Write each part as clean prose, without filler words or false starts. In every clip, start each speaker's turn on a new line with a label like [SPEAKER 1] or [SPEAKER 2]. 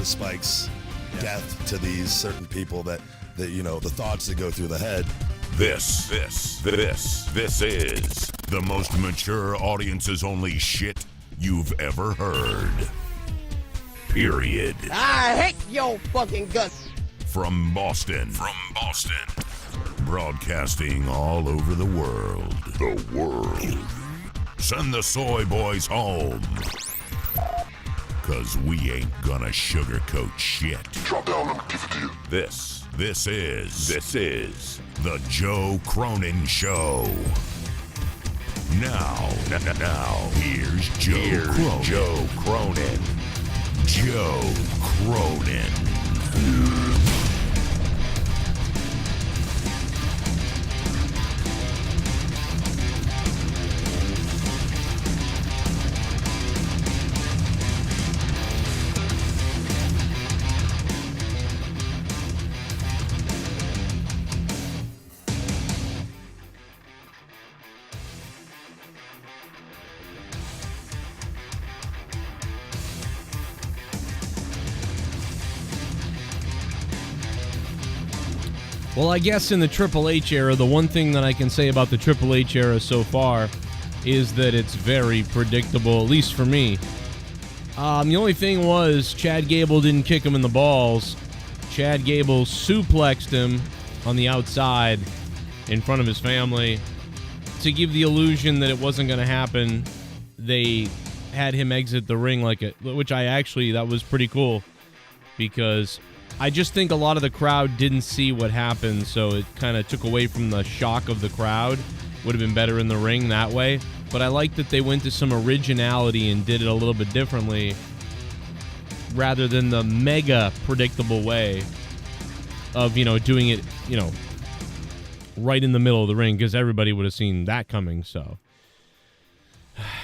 [SPEAKER 1] the spikes, death to these certain people that you know, the thoughts that go through the head.
[SPEAKER 2] This is the most mature audiences only shit you've ever heard. Period.
[SPEAKER 3] I hate your fucking guts.
[SPEAKER 2] From Boston. Broadcasting all over the world. Send the soy boys home. 'Cause we ain't gonna sugarcoat shit.
[SPEAKER 4] Drop down, let me give it to you.
[SPEAKER 2] This is the Joe Cronin Show. Now, here's Joe Cronin. Joe Cronin.
[SPEAKER 5] Well, I guess in the Triple H era, the one thing that I can say about the Triple H era so far is that it's very predictable, at least for me. The only thing was Chad Gable didn't kick him in the balls. Chad Gable suplexed him on the outside in front of his family. To give the illusion that it wasn't going to happen, they had him exit the ring that was pretty cool, because I just think a lot of the crowd didn't see what happened, so it kind of took away from the shock of the crowd. Would have been better in the ring that way. But I like that they went to some originality and did it a little bit differently, rather than the mega predictable way of, doing it, right in the middle of the ring, because everybody would have seen that coming. So,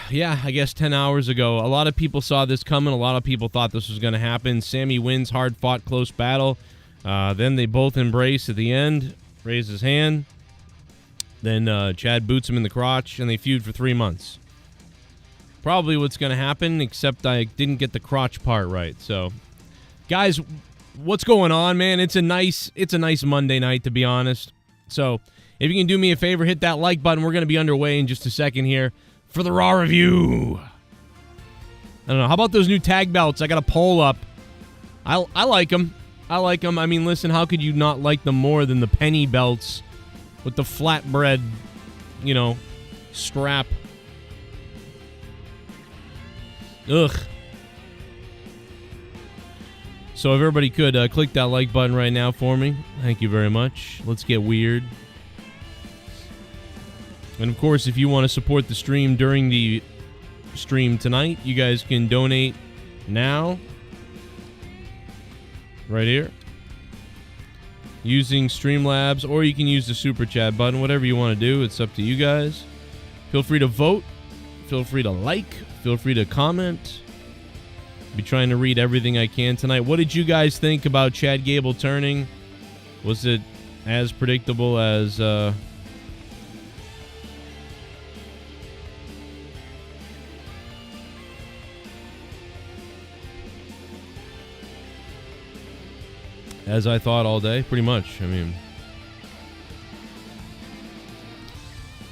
[SPEAKER 5] yeah, I guess 10 hours ago, a lot of people saw this coming. A lot of people thought this was going to happen. Sami wins, hard-fought, close battle. Then they both embrace at the end, raise his hand. Then Chad boots him in the crotch, and they feud for 3 months. Probably what's going to happen, except I didn't get the crotch part right. So, guys, what's going on, man? It's a nice Monday night, to be honest. So, if you can do me a favor, hit that like button. We're going to be underway in just a second here for the Raw review. I don't know. How about those new tag belts? I got a poll up. I like them. I mean, listen, how could you not like them more than the penny belts with the flatbread, strap? Ugh. So if everybody could click that like button right now for me. Thank you very much. Let's get weird. And, of course, if you want to support the stream during the stream tonight, you guys can donate now, right here, using Streamlabs, or you can use the Super Chat button, whatever you want to do. It's up to you guys. Feel free to vote. Feel free to like. Feel free to comment. I'll be trying to read everything I can tonight. What did you guys think about Chad Gable turning? Was it as predictable as... as I thought all day? Pretty much. I mean,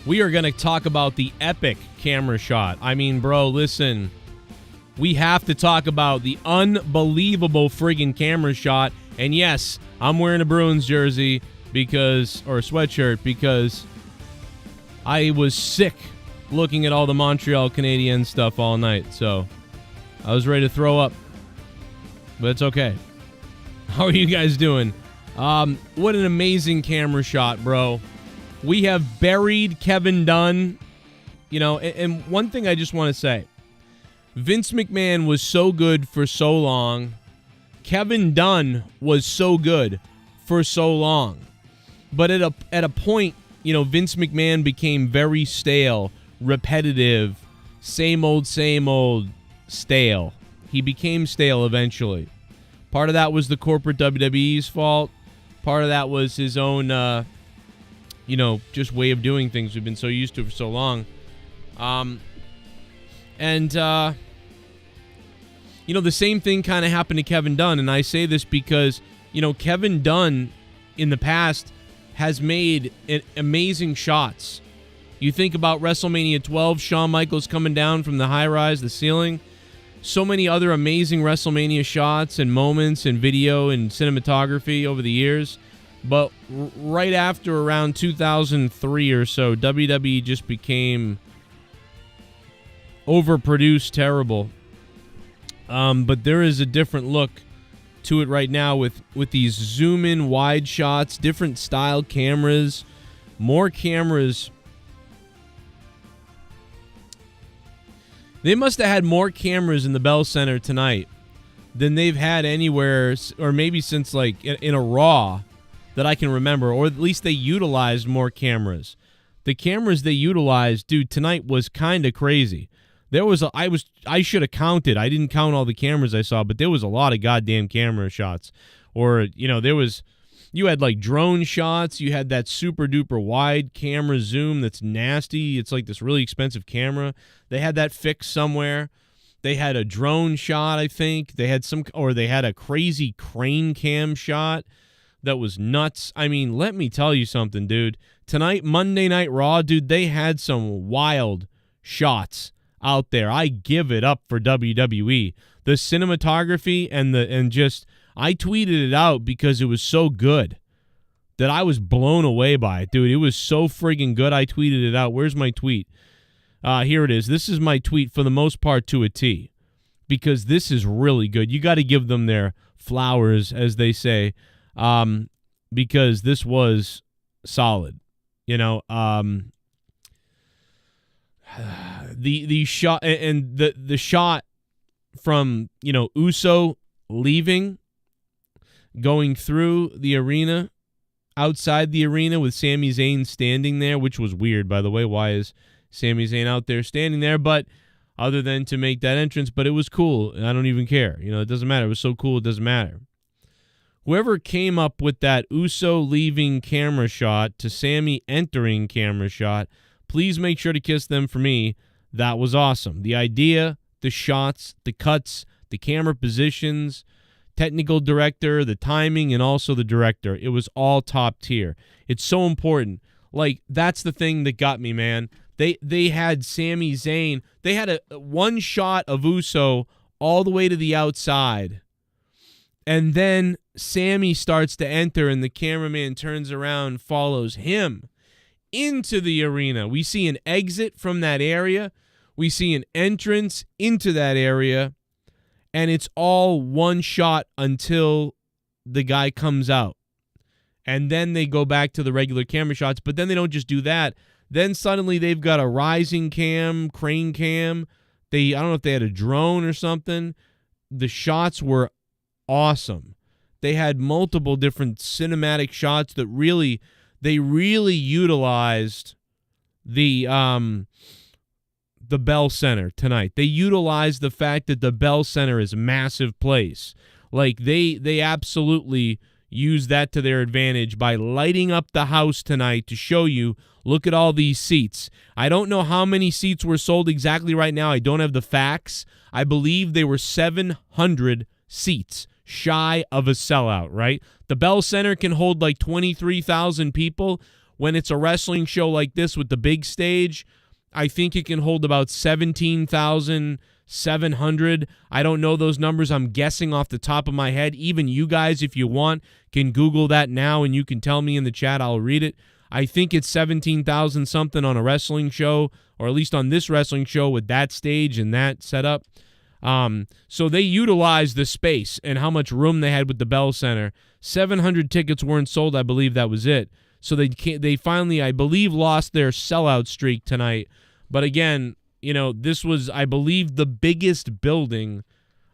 [SPEAKER 5] we are going to talk about the epic camera shot. I mean, bro, listen. We have to talk about the unbelievable friggin' camera shot. And yes, I'm wearing a Bruins jersey or a sweatshirt, because I was sick looking at all the Montreal Canadiens stuff all night. So I was ready to throw up. But it's okay. How are you guys doing? What an amazing camera shot, bro. We have buried Kevin Dunn. And one thing I just want to say. Vince McMahon was so good for so long. Kevin Dunn was so good for so long. But at a point, Vince McMahon became very stale, repetitive, same old, stale. He became stale eventually. Part of that was the corporate WWE's fault. Part of that was his own, just way of doing things we've been so used to for so long. the same thing kind of happened to Kevin Dunn, and I say this because, Kevin Dunn in the past has made amazing shots. You think about WrestleMania 12, Shawn Michaels coming down from the high-rise, the ceiling. So many other amazing WrestleMania shots and moments and video and cinematography over the years. But right after around 2003 or so, WWE just became overproduced, terrible. But there is a different look to it right now with these zoom-in wide shots, different style cameras, more cameras. They must have had more cameras in the Bell Center tonight than they've had anywhere, or maybe since like in a Raw that I can remember, or at least they utilized more cameras. The cameras they utilized, dude, tonight was kind of crazy. I should have counted. I didn't count all the cameras I saw, but there was a lot of goddamn camera shots. Or, you had like drone shots. You had that super duper wide camera zoom that's nasty. It's like this really expensive camera. They had that fixed somewhere. They had a drone shot, I think. They had a crazy crane cam shot that was nuts. I mean, let me tell you something, dude. Tonight, Monday Night Raw, dude, they had some wild shots out there. I give it up for WWE. The cinematography I tweeted it out because it was so good that I was blown away by it, dude. It was so friggin' good. I tweeted it out. Where's my tweet? Here it is. This is my tweet for the most part to a T, because this is really good. You got to give them their flowers, as they say, because this was solid. The shot and the shot from Uso leaving, going through the arena, outside the arena with Sami Zayn standing there, which was weird, by the way. Why is Sami Zayn out there standing there? But other than to make that entrance, but it was cool. I don't even care. It doesn't matter. It was so cool, it doesn't matter. Whoever came up with that Uso leaving camera shot to Sami entering camera shot, please make sure to kiss them for me. That was awesome. The idea, the shots, the cuts, the camera positions, technical director, the timing, and also the director. It was all top tier. It's so important. Like, that's the thing that got me, man. They had Sami Zayn. They had one shot of Uso all the way to the outside. And then Sami starts to enter, and the cameraman turns around, follows him into the arena. We see an exit from that area. We see an entrance into that area. And it's all one shot until the guy comes out. And then they go back to the regular camera shots. But then they don't just do that. Then suddenly they've got a rising cam, crane cam. I don't know if they had a drone or something. The shots were awesome. They had multiple different cinematic shots that they really utilized the Bell Center tonight. They utilized the fact that the Bell Center is a massive place. Like, they absolutely used that to their advantage by lighting up the house tonight to show you, look at all these seats. I don't know how many seats were sold exactly right now. I don't have the facts. I believe they were 700 seats shy of a sellout, right? The Bell Center can hold like 23,000 people. When it's a wrestling show like this with the big stage, I think it can hold about 17,700. I don't know those numbers. I'm guessing off the top of my head. Even you guys, if you want, can Google that now and you can tell me in the chat. I'll read it. I think it's 17,000 something on a wrestling show, or at least on this wrestling show with that stage and that setup. So they utilized the space and how much room they had with the Bell Center. 700 tickets weren't sold. I believe that was it. So they finally, I believe, lost their sellout streak tonight. But again, this was, I believe, the biggest building.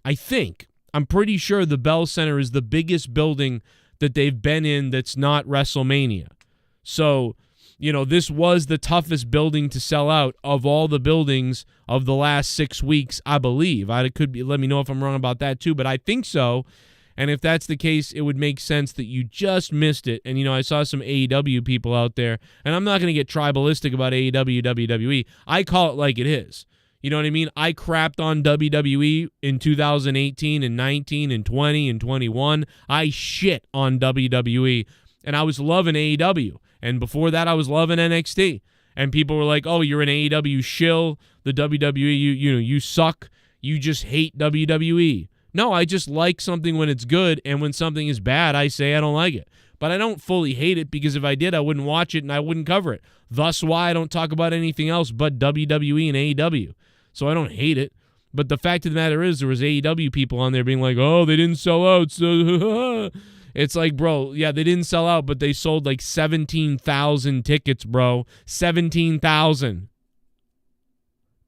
[SPEAKER 5] I'm pretty sure the Bell Center is the biggest building that they've been in that's not WrestleMania. So, this was the toughest building to sell out of all the buildings of the last 6 weeks, I believe. Let me know if I'm wrong about that too, but I think so. And if that's the case, it would make sense that you just missed it. And, I saw some AEW people out there, and I'm not going to get tribalistic about AEW, WWE. I call it like it is. You know what I mean? I crapped on WWE in 2018 and 19 and 20 and 21. I shit on WWE, and I was loving AEW. And before that, I was loving NXT. And people were like, "Oh, you're an AEW shill. The WWE, you suck. You just hate WWE." No, I just like something when it's good, and when something is bad, I say I don't like it. But I don't fully hate it, because if I did, I wouldn't watch it and I wouldn't cover it. Thus why I don't talk about anything else but WWE and AEW. So I don't hate it. But the fact of the matter is, there was AEW people on there being like, "Oh, they didn't sell out." So it's like, bro, yeah, they didn't sell out, but they sold like 17,000 tickets, bro. 17,000.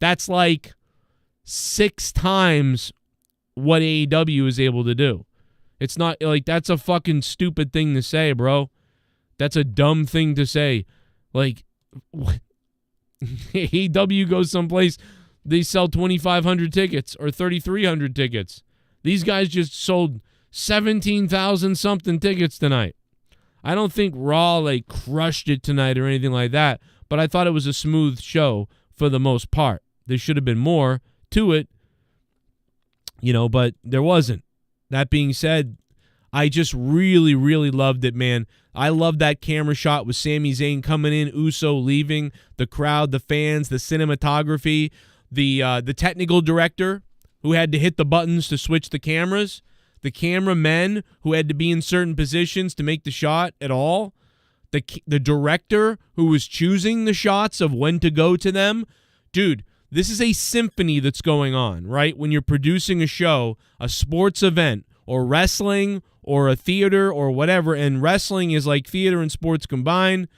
[SPEAKER 5] That's like 6 times what AEW is able to do. It's not like, that's a fucking stupid thing to say, bro. That's a dumb thing to say. Like, AEW goes someplace, they sell 2,500 tickets or 3,300 tickets. These guys just sold 17,000 something tickets tonight. I don't think Raw like crushed it tonight or anything like that, but I thought it was a smooth show for the most part. There should have been more to it, but there wasn't. That being said, I just really, really loved it, man. I love that camera shot with Sami Zayn coming in, Uso leaving, the crowd, the fans, the cinematography, the technical director who had to hit the buttons to switch the cameras, the cameramen who had to be in certain positions to make the shot at all, the director who was choosing the shots of when to go to them. Dude, this is a symphony that's going on, right? When you're producing a show, a sports event, or wrestling, or a theater, or whatever, and wrestling is like theater and sports combined,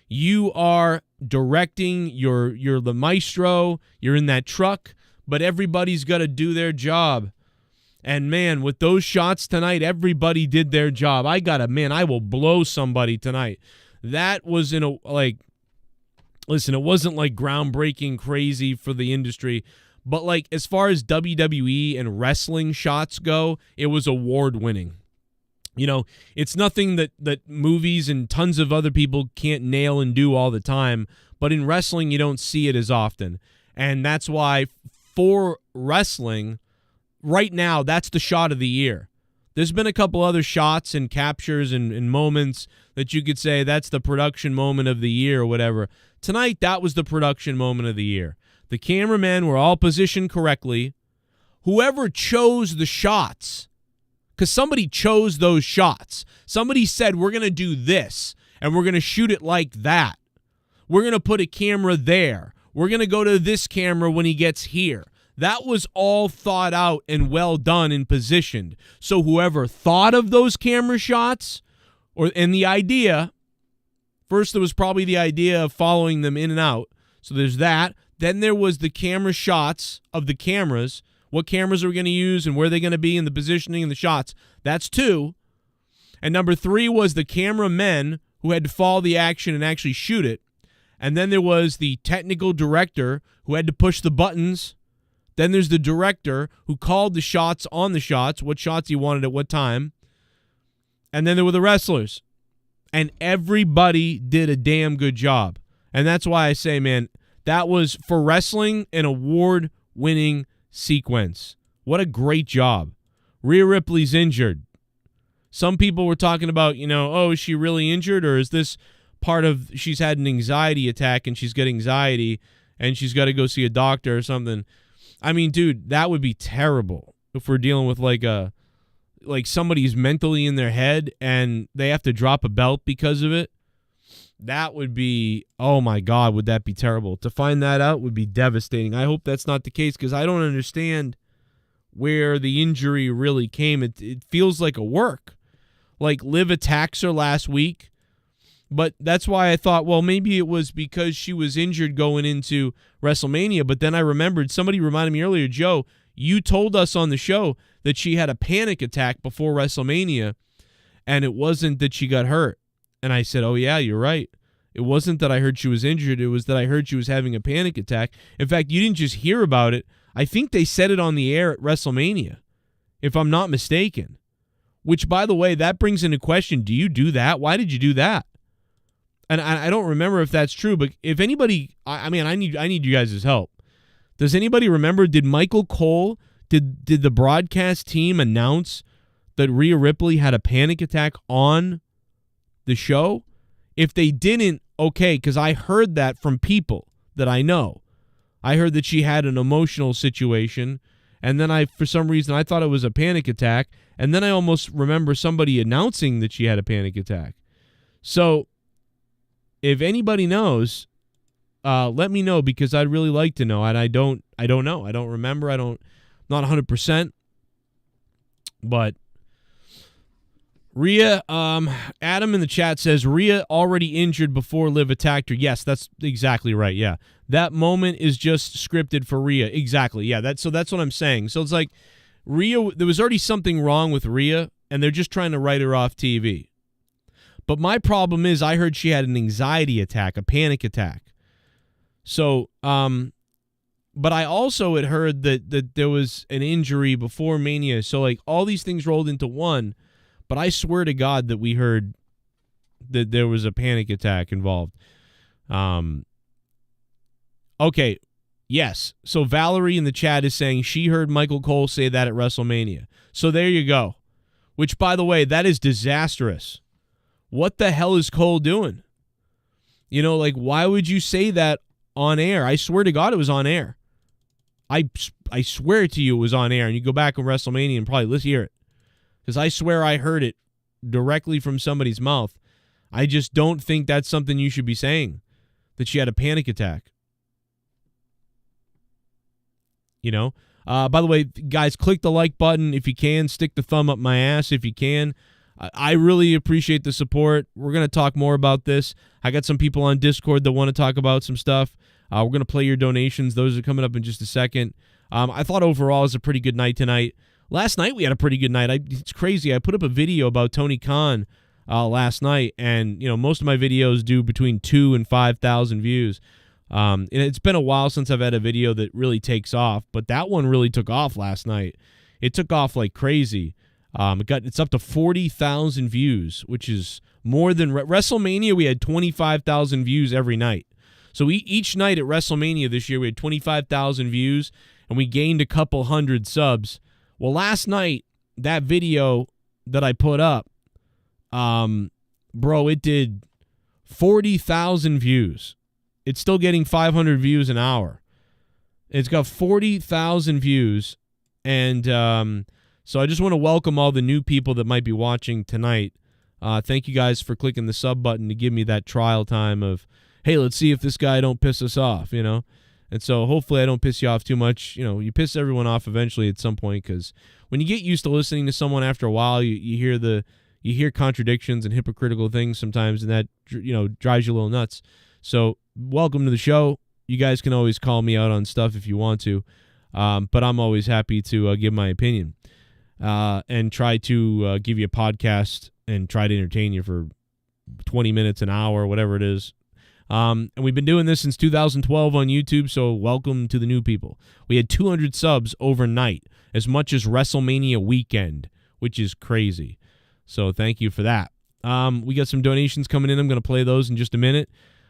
[SPEAKER 5] you are directing, you're the maestro, you're in that truck, but everybody's got to do their job. And man, with those shots tonight, everybody did their job. I will blow somebody tonight. That was listen, it wasn't like groundbreaking crazy for the industry, but like as far as WWE and wrestling shots go, it was award winning. It's nothing that movies and tons of other people can't nail and do all the time, but in wrestling, you don't see it as often. And that's why for wrestling, right now, that's the shot of the year. There's been a couple other shots and captures and moments that you could say that's the production moment of the year or whatever. Tonight, that was the production moment of the year. The cameramen were all positioned correctly. Whoever chose the shots, because somebody chose those shots. Somebody said, we're going to do this, and we're going to shoot it like that. We're going to put a camera there. We're going to go to this camera when he gets here. That was all thought out and well done and positioned. So whoever thought of those camera shots and the idea, first there was probably the idea of following them in and out. So there's that. Then there was the camera shots of the cameras. What cameras are we going to use and where they're going to be and the positioning and the shots. That's 2. And number 3 was the cameramen who had to follow the action and actually shoot it. And then there was the technical director who had to push the buttons. Then there's the director who called the shots on the shots, what shots he wanted at what time. And then there were the wrestlers. And everybody did a damn good job. And that's why I say, man, that was, for wrestling, an award-winning sequence. What a great job. Rhea Ripley's injured. Some people were talking about, oh, is she really injured? Or is this part of, she's had an anxiety attack and she's got anxiety and she's got to go see a doctor or something. I mean, dude, that would be terrible if we're dealing with like somebody's mentally in their head and they have to drop a belt because of it. That would be, oh my God, would that be terrible? To find that out would be devastating. I hope that's not the case because I don't understand where the injury really came. It feels like a work. Like Liv attacks her last week, but that's why I thought, well, maybe it was because she was injured going into WrestleMania. But then I remembered, somebody reminded me earlier, Joe, you told us on the show that she had a panic attack before WrestleMania, and it wasn't that she got hurt. And I said, oh, yeah, you're right. It wasn't that I heard she was injured. It was that I heard she was having a panic attack. In fact, you didn't just hear about it. I think they said it on the air at WrestleMania, if I'm not mistaken. Which, by the way, that brings into question, do you do that? Why did you do that? And I don't remember if that's true, but if anybody, I need you guys' help. Does anybody remember, did Michael Cole, did the broadcast team announce that Rhea Ripley had a panic attack on the show? If they didn't, okay, because I heard that from people that I know. I heard that she had an emotional situation, and then for some reason, I thought it was a panic attack, and then I almost remember somebody announcing that she had a panic attack. So, if anybody knows, let me know, because I'd really like to know, and I don't know. I don't remember. Not 100%, but Rhea, Adam in the chat says, Rhea already injured before Liv attacked her. Yes, that's exactly right. Yeah. That moment is just scripted for Rhea. Exactly. Yeah. That's what I'm saying. So it's like Rhea, there was already something wrong with Rhea, and they're just trying to write her off TV. But my problem is, I heard she had an anxiety attack, a panic attack. So, but I also had heard that there was an injury before Mania. So like all these things rolled into one. But I swear to God that we heard that there was a panic attack involved. Okay, yes. So Valerie in the chat is saying she heard Michael Cole say that at WrestleMania. So there you go. Which, by the way, that is disastrous. What the hell is Cole doing? You know, like, why would you say that on air? I swear to God it was on air. I swear to you it was on air. And you go back on WrestleMania and probably let's hear it. Because I swear I heard it directly from somebody's mouth. I just don't think that's something you should be saying, that she had a panic attack. You know? By the way, guys, click the like button if you can. Stick the thumb up my ass if you can. I really appreciate the support. We're going to talk more about this. I got some people on Discord that want to talk about some stuff. We're going to play your donations. Those are coming up in just a second. I thought overall it was a pretty good night tonight. Last night we had a pretty good night. It's crazy. I put up a video about Tony Khan last night, and you know most of my videos do between 2,000 and 5,000 views. And it's been a while since I've had a video that really takes off, but that one really took off last night. It took off like crazy. It's up to 40,000 views, which is more than WrestleMania. We had 25,000 views every night. So each night at WrestleMania this year we had 25,000 views, and we gained a couple hundred subs. Well, last night, that video that I put up, bro, it did 40,000 views. It's still getting 500 views an hour. It's got 40,000 views. And so I just want to welcome all the new people that might be watching tonight. Thank you guys for clicking the sub button to give me that trial time of, hey, let's see if this guy don't piss us off, you know? And so hopefully I don't piss you off too much. You know, you piss everyone off eventually at some point, because when you get used to listening to someone after a while, you hear contradictions and hypocritical things sometimes, and that, you know, drives you a little nuts. So welcome to the show. You guys can always call me out on stuff if you want to, but I'm always happy to give my opinion and try to give you a podcast and try to entertain you for 20 minutes, an hour, whatever it is. And we've been doing this since 2012 on YouTube, so welcome to the new people. We had 200 subs overnight, as much as WrestleMania weekend, which is crazy. So thank you for that. We got some donations coming in. I'm going to play those in just a minute.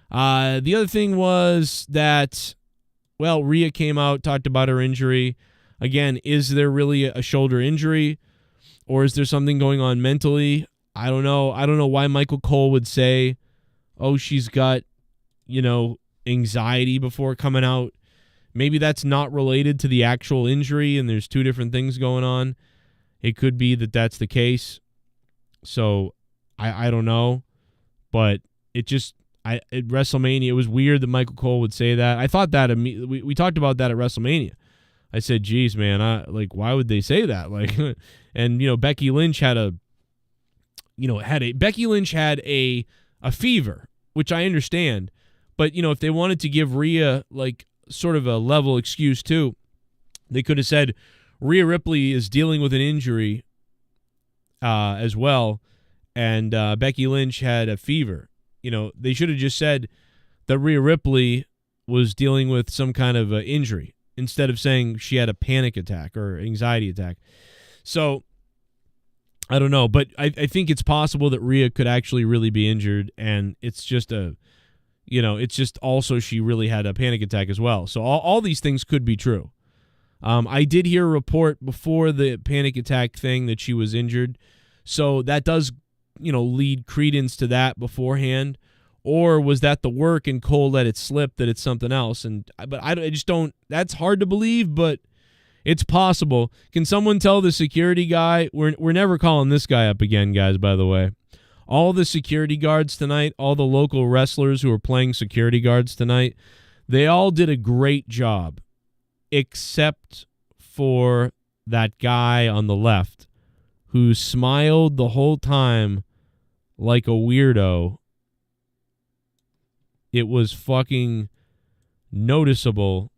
[SPEAKER 5] The other thing was that, well, Rhea came out, talked about her injury. Again, is there really a shoulder injury, or is there something going on mentally? I don't know. I don't know why Michael Cole would say, oh, she's got, you know, anxiety before coming out. Maybe that's not related to the actual injury and there's two different things going on. It could be that that's the case. So I don't know. But it just, at WrestleMania, it was weird that Michael Cole would say that. I thought that, we talked about that at WrestleMania. I said, geez, man, why would they say that? Like, and, you know, Becky Lynch had a fever, which I understand. But, you know, if they wanted to give Rhea, like, sort of a level excuse, too, they could have said Rhea Ripley is dealing with an injury as well, and Becky Lynch had a fever. You know, they should have just said that Rhea Ripley was dealing with some kind of injury instead of saying she had a panic attack or anxiety attack. So, I don't know, but I think it's possible that Rhea could actually really be injured, and it's just it's just also she really had a panic attack as well. So all these things could be true. I did hear a report before the panic attack thing that she was injured. So that does, lead credence to that beforehand. Or was that the work and Cole let it slip that it's something else? But I just don't. That's hard to believe, but it's possible. Can someone tell the security guy? We're never calling this guy up again, guys. By the way, all the security guards tonight, all the local wrestlers who are playing security guards tonight, they all did a great job, except for that guy on the left who smiled the whole time like a weirdo. It was fucking noticeable.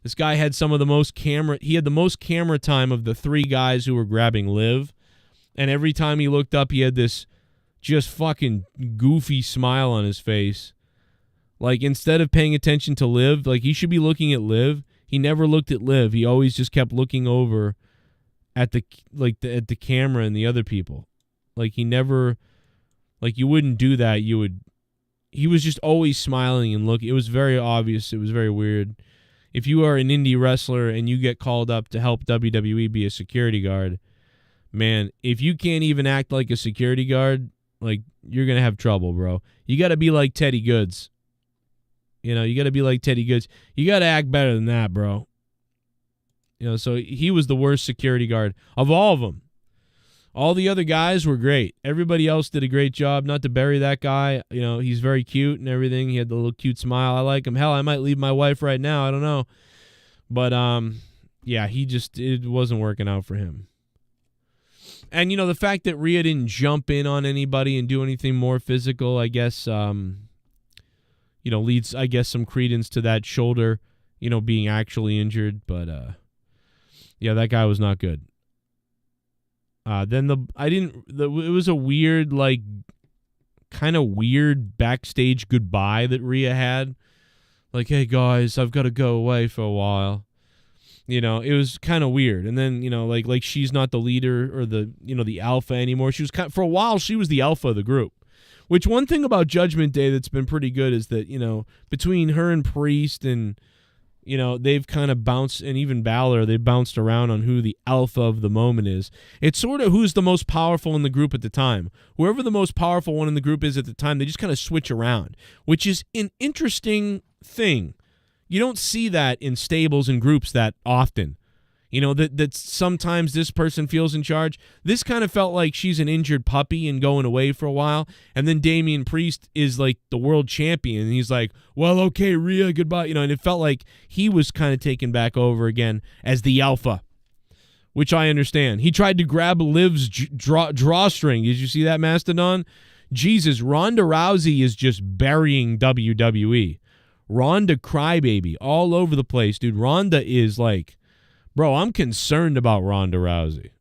[SPEAKER 5] This guy had some of the most he had the most camera time of the three guys who were grabbing Liv. And every time he looked up, he had this just fucking goofy smile on his face. Like, instead of paying attention to Liv, like, he should be looking at Liv. He never looked at Liv. He always just kept looking over at the camera and the other people. Like, he never, like, you wouldn't do that. He was just always smiling and looking. It was very obvious. It was very weird. If you are an indie wrestler and you get called up to help WWE be a security guard, man, if you can't even act like a security guard, like, you're going to have trouble, bro. You got to be like Teddy Goods. You got to be like Teddy Goods. You got to act better than that, bro. So he was the worst security guard of all of them. All the other guys were great. Everybody else did a great job. Not to bury that guy. He's very cute and everything. He had the little cute smile. I like him. Hell, I might leave my wife right now. I don't know. But, yeah, it wasn't working out for him. And, the fact that Rhea didn't jump in on anybody and do anything more physical, I guess, leads, I guess, some credence to that shoulder, being actually injured. But, yeah, that guy was not good. It was a weird, like, kind of weird backstage goodbye that Rhea had. Like, hey, guys, I've got to go away for a while. It was kind of weird. And then, like she's not the leader or the alpha anymore. She was for a while, she was the alpha of the group. Which, one thing about Judgment Day that's been pretty good is that, between her and Priest and, they've kind of bounced, and even Balor, they've bounced around on who the alpha of the moment is. It's sort of who's the most powerful in the group at the time. Whoever the most powerful one in the group is at the time, they just kind of switch around, which is an interesting thing. You don't see that in stables and groups that often. That sometimes this person feels in charge. This kind of felt like she's an injured puppy and going away for a while. And then Damian Priest is like the world champion. And he's like, well, okay, Rhea, goodbye. And it felt like he was kind of taken back over again as the alpha, which I understand. He tried to grab Liv's drawstring. Did you see that, Mastodon? Jesus, Ronda Rousey is just burying WWE. Ronda crybaby all over the place, dude. Ronda is like... Bro, I'm concerned about Ronda Rousey.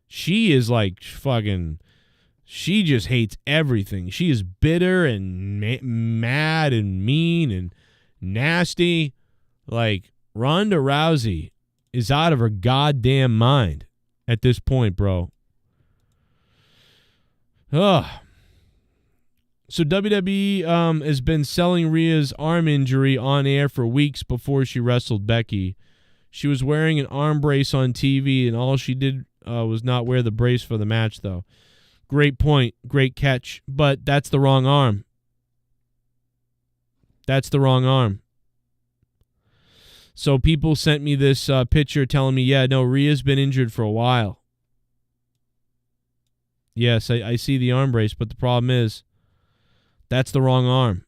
[SPEAKER 5] She is like fucking... She just hates everything. She is bitter and mad and mean and nasty. Like, Ronda Rousey is out of her goddamn mind at this point, bro. Ugh. So WWE has been selling Rhea's arm injury on air for weeks before she wrestled Becky. She was wearing an arm brace on TV, and all she did was not wear the brace for the match, though. Great point. Great catch. But that's the wrong arm. That's the wrong arm. So people sent me this picture telling me, yeah, no, Rhea's been injured for a while. Yes, I see the arm brace, but the problem is that's the wrong arm.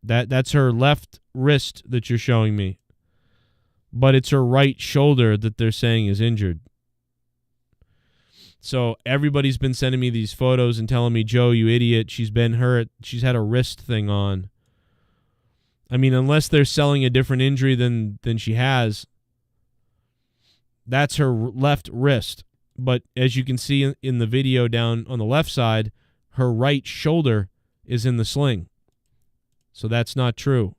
[SPEAKER 5] That's her left wrist that you're showing me. But it's her right shoulder that they're saying is injured. So everybody's been sending me these photos and telling me, Joe, you idiot, she's been hurt. She's had a wrist thing on. I mean, unless they're selling a different injury than she has, that's her left wrist. But as you can see in the video down on the left side, her right shoulder is in the sling. So that's not true.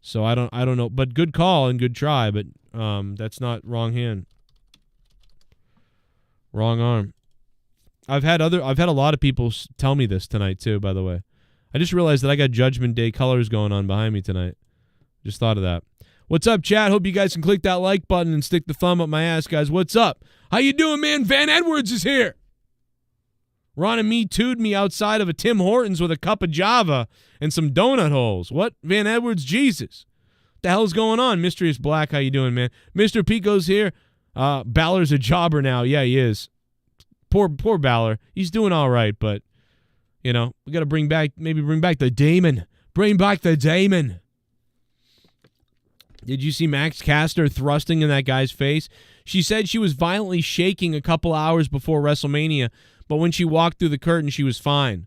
[SPEAKER 5] So I don't know, but good call and good try, but that's not wrong hand. Wrong arm. I've had a lot of people tell me this tonight too, by the way. I just realized that I got Judgment Day colors going on behind me tonight. Just thought of that. What's up, chat? Hope you guys can click that like button and stick the thumb up my ass, guys. What's up? How you doing, man? Van Edwards is here. Ron and me tooed me outside of a Tim Hortons with a cup of Java and some donut holes. What? Van Edwards, Jesus. What the hell's going on? Mysterious Black, how you doing, man? Mr. Pico's here. Balor's a jobber now. Yeah, he is. Poor Balor. He's doing all right, but, you know, we got to bring back the Damon. Bring back the Damon. Did you see Max Caster thrusting in that guy's face? She said she was violently shaking a couple hours before WrestleMania, but when she walked through the curtain, she was fine.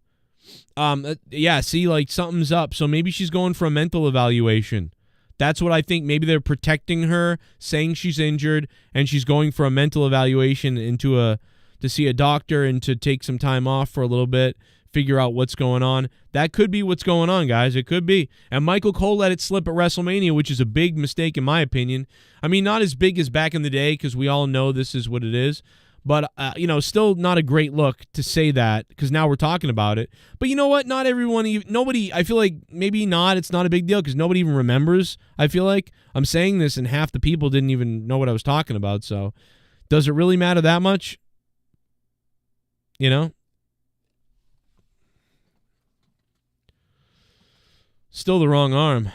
[SPEAKER 5] Yeah, see, like, something's up. So maybe she's going for a mental evaluation. That's what I think. Maybe they're protecting her, saying she's injured, and she's going for a mental evaluation to see a doctor and to take some time off for a little bit, figure out what's going on. That could be what's going on, guys. It could be. And Michael Cole let it slip at WrestleMania, which is a big mistake in my opinion. I mean, not as big as back in the day because we all know this is what it is. But, still not a great look to say that because now we're talking about it. But you know what? Not everyone, nobody, I feel like maybe not. It's not a big deal because nobody even remembers. I feel like I'm saying this and half the people didn't even know what I was talking about. So does it really matter that much? You know? Still the wrong arm.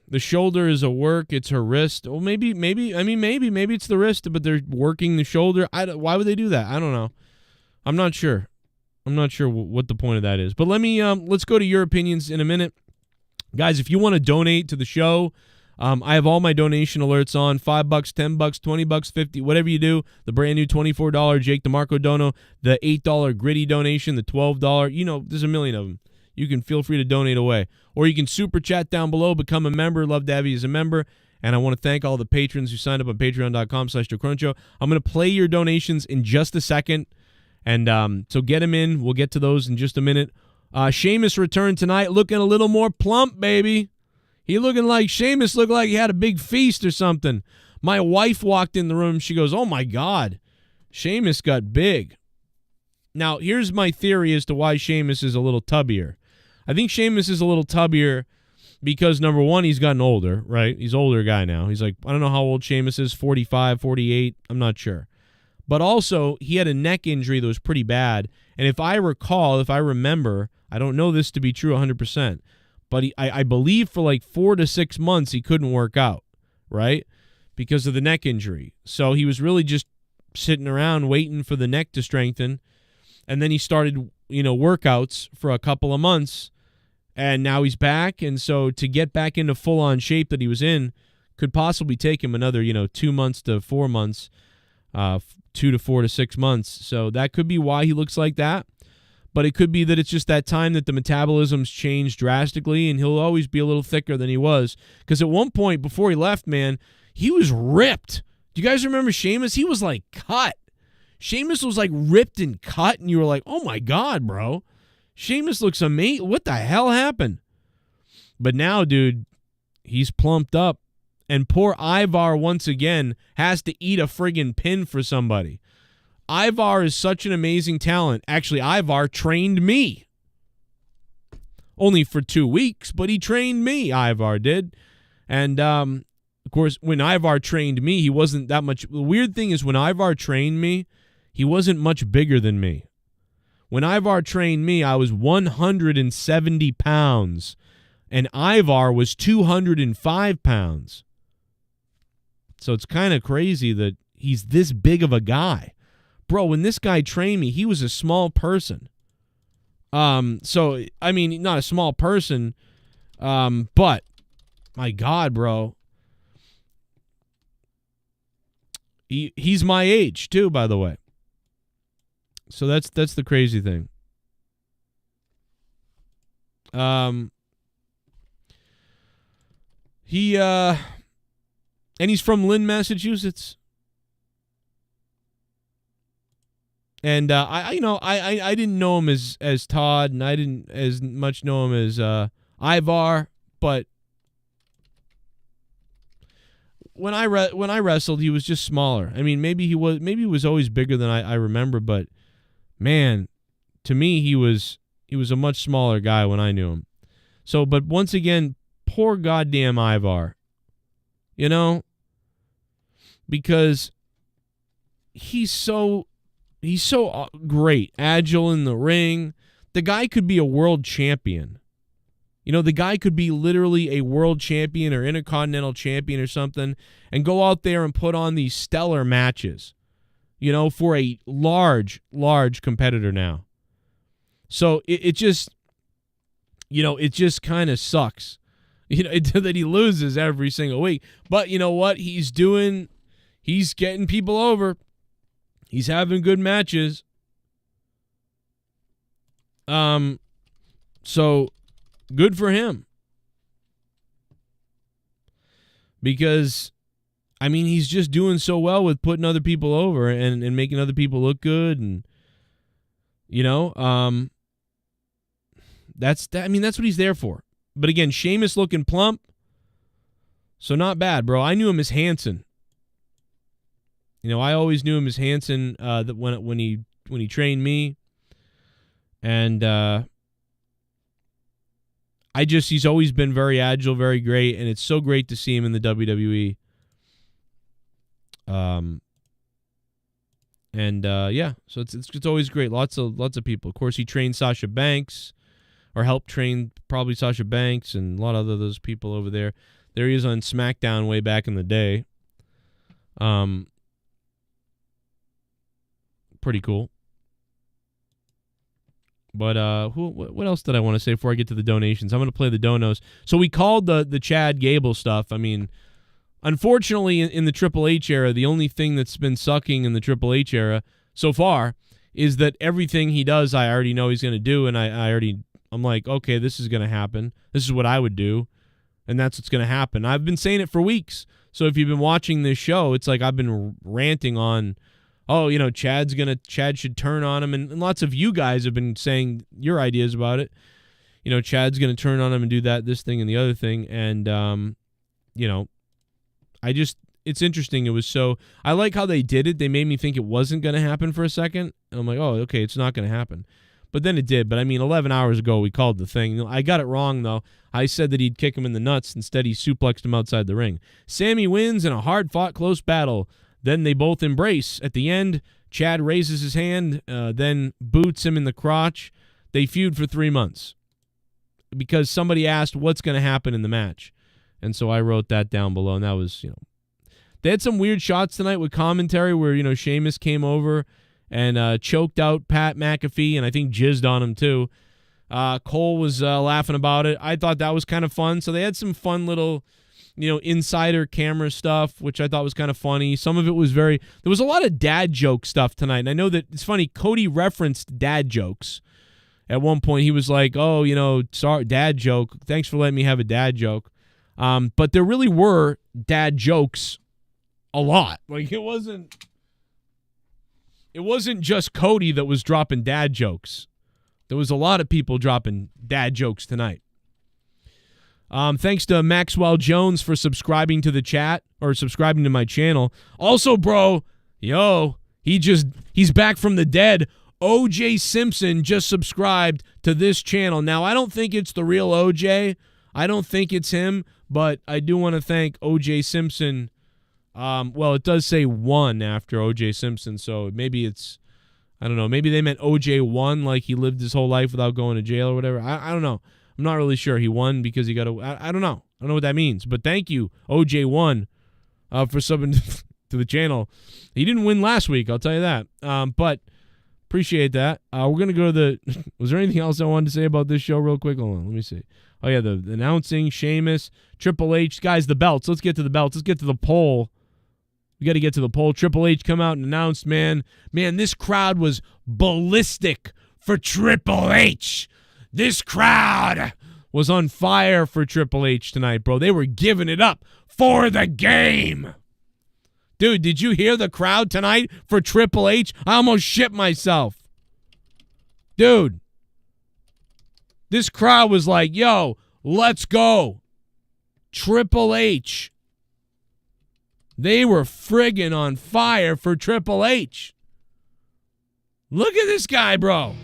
[SPEAKER 5] The shoulder is a work. It's her wrist. Well, maybe it's the wrist, but they're working the shoulder. Why would they do that? I don't know. I'm not sure. I'm not sure what the point of that is. But let's go to your opinions in a minute. Guys, if you want to donate to the show, I have all my donation alerts on. $5, $10, $20, $50, whatever you do. The brand new $24 Jake DeMarco Dono, the $8 Gritty donation, the $12. There's a million of them. You can feel free to donate away. Or you can super chat down below, become a member. Love to have you as a member. And I want to thank all the patrons who signed up on patreon.com/JoeCroninShow. I'm going to play your donations in just a second. And so get them in. We'll get to those in just a minute. Sheamus returned tonight looking a little more plump, baby. Sheamus looked like he had a big feast or something. My wife walked in the room. She goes, oh, my God. Sheamus got big. Now, here's my theory as to why Sheamus is a little tubbier. I think Sheamus is a little tubbier because, number one, he's gotten older, right? He's an older guy now. He's like, I don't know how old Sheamus is, 45, 48. I'm not sure. But also, he had a neck injury that was pretty bad. And if I remember, I don't know this to be true 100%, but I believe for like 4 to 6 months he couldn't work out, right? Because of the neck injury. So he was really just sitting around waiting for the neck to strengthen. And then he started, workouts for a couple of months, and now he's back. And so to get back into full-on shape that he was in could possibly take him another, 2 months to 4 months, 2 to 4 to 6 months. So that could be why he looks like that. But it could be that it's just that time that the metabolism's changed drastically, and he'll always be a little thicker than he was. Because at one point before he left, man, he was ripped. Do you guys remember Sheamus? He was like cut. Sheamus was like ripped and cut, and you were like, oh, my God, bro. Sheamus looks amazing. What the hell happened? But now, dude, he's plumped up. And poor Ivar, once again, has to eat a friggin' pin for somebody. Ivar is such an amazing talent. Actually, Ivar trained me. Only for 2 weeks, but he trained me, Ivar did. And, of course, when Ivar trained me, he wasn't that much. The weird thing is when Ivar trained me, he wasn't much bigger than me. When Ivar trained me, I was 170 pounds, and Ivar was 205 pounds. So it's kind of crazy that he's this big of a guy. Bro, when this guy trained me, he was a small person. So, I mean, not a small person, but, my God, bro. He's my age, too, by the way. So that's the crazy thing. And he's from Lynn, Massachusetts. And I didn't know him as Todd, and I didn't as much know him as Ivar, but when I wrestled, he was just smaller. I mean, maybe he was always bigger than I remember, but man, to me he was He was a much smaller guy when I knew him. So, but once again, poor goddamn Ivar. You know? Because he's so great, agile in the ring. The guy could be a world champion. You know, the guy could be literally a world champion or intercontinental champion or something and go out there and put on these stellar matches, you know, for a large competitor now. So it just, you know, it just kind of sucks, you know, that he loses every single week. But you know what he's doing? He's getting people over. He's having good matches. So good for him. Because, I mean, he's just doing so well with putting other people over and making other people look good. And, you know, that's what he's there for. But again, Sheamus looking plump. So not bad, bro. I knew him as Hanson. You know, I always knew him as Hanson when he trained me. And he's always been very agile, very great, and it's so great to see him in the WWE. Yeah, so it's always great. Lots of people. Of course, he trained Sasha Banks, or helped train probably Sasha Banks and a lot of those people over there. There he is on SmackDown way back in the day. Pretty cool. But what else did I want to say before I get to the donations? I'm going to play the donos. So we called the Chad Gable stuff. I mean, unfortunately, in the Triple H era, the only thing that's been sucking in the Triple H era so far is that everything he does, I already know he's going to do, and I'm like, okay, this is going to happen. This is what I would do, and that's what's going to happen. I've been saying it for weeks. So if you've been watching this show, it's like I've been ranting on, oh, you know, Chad should turn on him. And lots of you guys have been saying your ideas about it. You know, Chad's going to turn on him and do this thing and the other thing. And, you know, it's interesting. It was so, I like how they did it. They made me think it wasn't going to happen for a second. And I'm like, oh, okay, it's not going to happen. But then it did. But I mean, 11 hours ago, we called the thing. I got it wrong, though. I said that he'd kick him in the nuts. Instead, he suplexed him outside the ring. Sami wins in a hard-fought close battle. Then they both embrace. At the end, Chad raises his hand, then boots him in the crotch. They feud for 3 months because somebody asked what's going to happen in the match. And so I wrote that down below, and that was, you know. They had some weird shots tonight with commentary where, you know, Sheamus came over and choked out Pat McAfee, and I think jizzed on him too. Cole was laughing about it. I thought that was kind of fun. So they had some fun little, you know, insider camera stuff, which I thought was kind of funny. Some of it was there was a lot of dad joke stuff tonight. And I know that it's funny, Cody referenced dad jokes. At one point, he was like, oh, you know, sorry, dad joke. Thanks for letting me have a dad joke. But there really were dad jokes a lot. Like, it wasn't just Cody that was dropping dad jokes. There was a lot of people dropping dad jokes tonight. Thanks to Maxwell Jones for subscribing to the chat or subscribing to my channel. Also, bro, he's back from the dead. OJ Simpson just subscribed to this channel. Now, I don't think it's the real OJ. I don't think it's him, but I do want to thank OJ Simpson. Well, it does say 1 after OJ Simpson, so maybe it's, I don't know, maybe they meant OJ 1, like he lived his whole life without going to jail or whatever. I don't know. I'm not really sure. He won because he got I don't know. I don't know what that means. But thank you, OJ1, for subbing to the channel. He didn't win last week, I'll tell you that. But appreciate that. We're going to go to the... Was there anything else I wanted to say about this show real quick? Hold on, let me see. Oh, yeah, the announcing, Sheamus, Triple H. Guys, the belts. Let's get to the belts. Let's get to the poll. We got to get to the poll. Triple H come out and announced, man, this crowd was ballistic for Triple H. This crowd was on fire for Triple H tonight, bro. They were giving it up for the game. Dude, did you hear the crowd tonight for Triple H? I almost shit myself. Dude, this crowd was like, yo, let's go. Triple H. They were friggin' on fire for Triple H. Look at this guy, bro.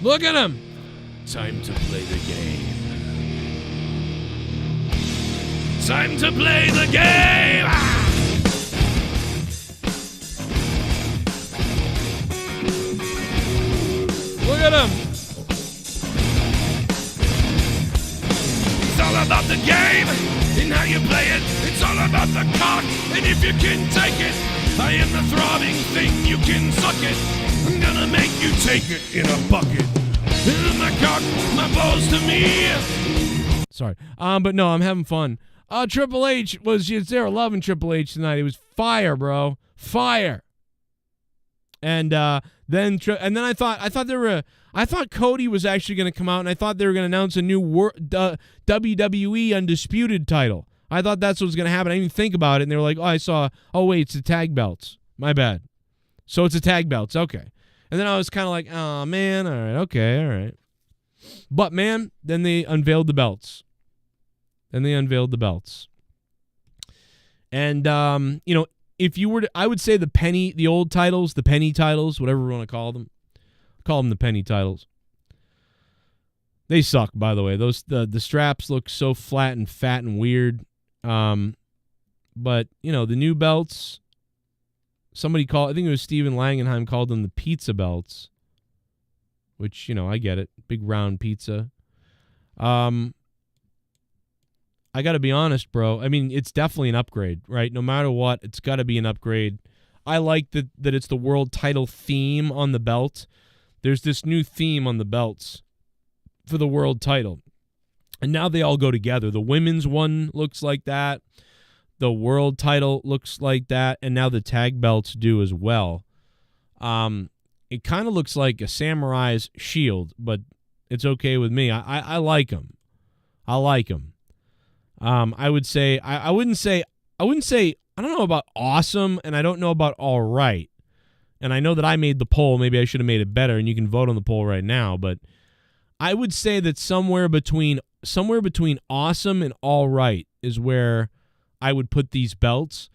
[SPEAKER 5] Look at him. Time to play the game. Time to play the game. Ah! Look at him. It's all about the game and how you play it. It's all about the cock, and if you can take it, I am the throbbing thing, you can suck it. I'm gonna make you take it in a bucket. My cock, my balls to me. Sorry. But no, I'm having fun. Triple H was just there loving Triple H tonight. He was fire, bro. Fire. And then I thought Cody was actually going to come out, and I thought they were going to announce a new WWE Undisputed title. I thought that's what was going to happen. I didn't even think about it, and they were like, oh wait, it's the tag belts. My bad. So it's the tag belts. Okay. And then I was kind of like, oh man, all right, okay, all right. But man, then they unveiled the belts. And if you were to, I would say the old titles, the penny titles, whatever we want to call them the penny titles. They suck, by the way. The straps look so flat and fat and weird. But the new belts, I think it was Steven Langenheim called them the pizza belts, which, I get it. Big round pizza. I got to be honest, bro. I mean, it's definitely an upgrade, right? No matter what, it's got to be an upgrade. I like that it's the world title theme on the belt. There's this new theme on the belts for the world title. And now they all go together. The women's one looks like that. The world title looks like that. And now the tag belts do as well. It kind of looks like a samurai's shield, but it's okay with me. I like them. I like them. I would say I wouldn't say I don't know about awesome, and I don't know about all right. And I know that I made the poll. Maybe I should have made it better, and you can vote on the poll right now. But I would say that somewhere between awesome and all right is where I would put these belts.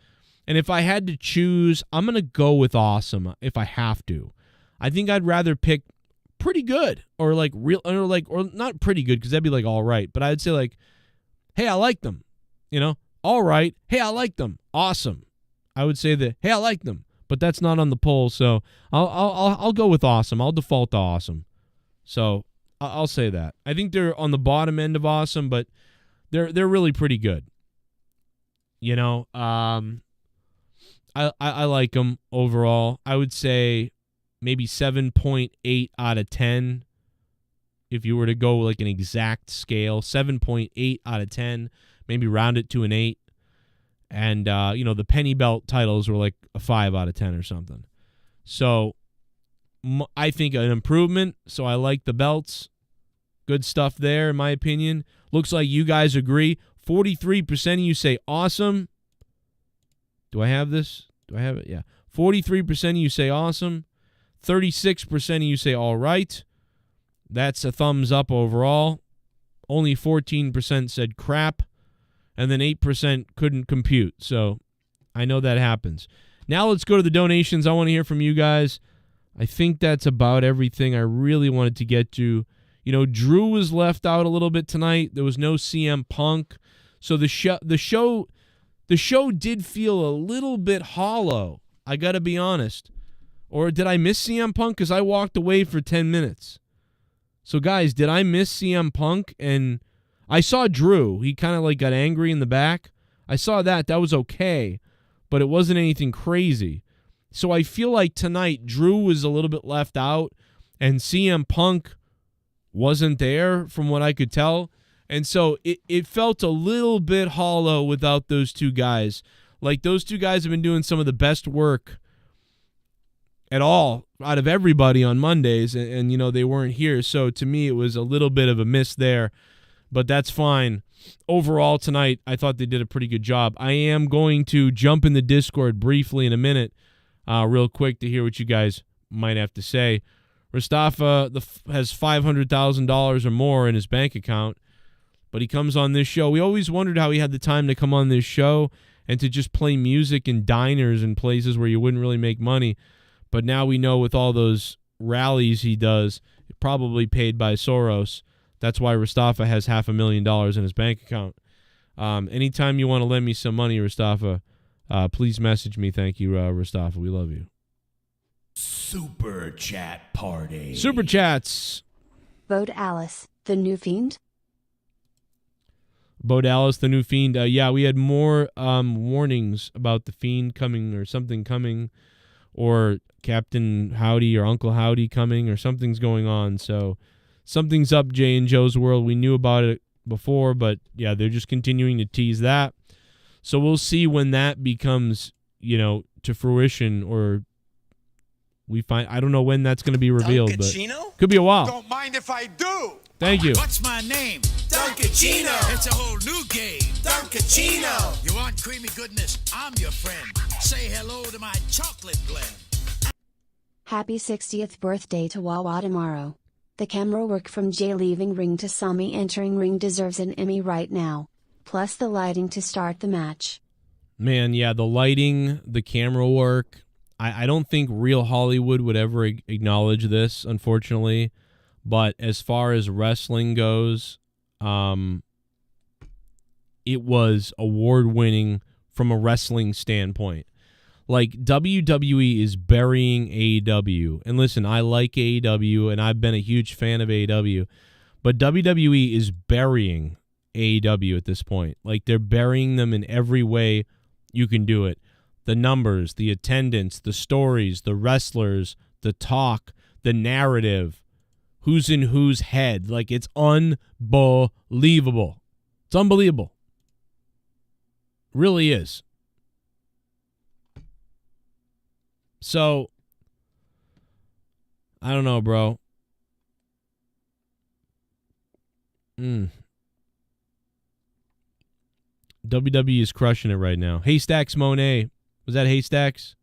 [SPEAKER 5] And if I had to choose, I'm gonna go with awesome if I have to. I think I'd rather pick pretty good or not pretty good, because that'd be like all right. But I'd say like, hey, I like them, all right. Hey, I like them. Awesome. I would say that, hey, I like them, but that's not on the poll. So I'll go with awesome. I'll default to awesome. So I'll say that. I think they're on the bottom end of awesome, but they're really pretty good. I like them overall. I would say maybe 7.8 out of 10. If you were to go like an exact scale, 7.8 out of 10, maybe round it to an 8. And, the penny belt titles were like a 5 out of 10 or something. So I think an improvement. So I like the belts. Good stuff there, in my opinion. Looks like you guys agree. 43% of you say awesome. Do I have this? Do I have it? Yeah. 43% of you say awesome. 36% of you say all right. That's a thumbs up overall. Only 14% said crap. And then 8% couldn't compute. So I know that happens. Now let's go to the donations. I want to hear from you guys. I think that's about everything I really wanted to get to. Drew was left out a little bit tonight. There was no CM Punk. So the show did feel a little bit hollow. I got to be honest. Or did I miss CM Punk? Because I walked away for 10 minutes. So, guys, did I miss CM Punk? And I saw Drew. He kind of got angry in the back. I saw that. That was okay. But it wasn't anything crazy. So I feel like tonight Drew was a little bit left out. And CM Punk wasn't there from what I could tell. And so it felt a little bit hollow without those two guys. Like, those two guys have been doing some of the best work at all out of everybody on Mondays, and they weren't here. So to me, it was a little bit of a miss there, but that's fine. Overall tonight, I thought they did a pretty good job. I am going to jump in the Discord briefly in a minute, real quick, to hear what you guys might have to say. Mustafa has $500,000 or more in his bank account, but he comes on this show. We always wondered how he had the time to come on this show and to just play music in diners and places where you wouldn't really make money. But now we know with all those rallies he does, probably paid by Soros. That's why Mustafa has $500,000 in his bank account. Anytime you want to lend me some money, Mustafa, please message me. Thank you, Mustafa. We love you.
[SPEAKER 2] Super Chat Party.
[SPEAKER 5] Super Chats.
[SPEAKER 4] Vote Alice, the new fiend.
[SPEAKER 5] Bo Dallas, the new Fiend. Yeah, we had more warnings about the Fiend coming or something coming, or Captain Howdy or Uncle Howdy coming, or something's going on. So something's up, Jay and Joe's world. We knew about it before, but yeah, they're just continuing to tease that. So we'll see when that becomes, to fruition, or we find. I don't know when that's going to be revealed, but could be a while.
[SPEAKER 6] Don't mind if I do.
[SPEAKER 5] Thank you.
[SPEAKER 6] What's my name? Dunkachino. It's a whole new game. Dunkachino. You want creamy goodness? I'm your friend. Say hello to my chocolate blend.
[SPEAKER 4] Happy 60th birthday to Wawa tomorrow. The camera work from Jay leaving ring to Sami entering ring deserves an Emmy right now. Plus the lighting to start the match.
[SPEAKER 5] Man, yeah, the lighting, the camera work. I don't think Real Hollywood would ever acknowledge this, unfortunately. But as far as wrestling goes, it was award-winning from a wrestling standpoint. Like, WWE is burying AEW. And listen, I like AEW, and I've been a huge fan of AEW. But WWE is burying AEW at this point. Like, they're burying them in every way you can do it. The numbers, the attendance, the stories, the wrestlers, the talk, the narrative. Who's in whose head. Like, it's unbelievable. It's unbelievable. Really is. So, I don't know, bro. WWE is crushing it right now. Haystacks Monet. Was that Haystacks?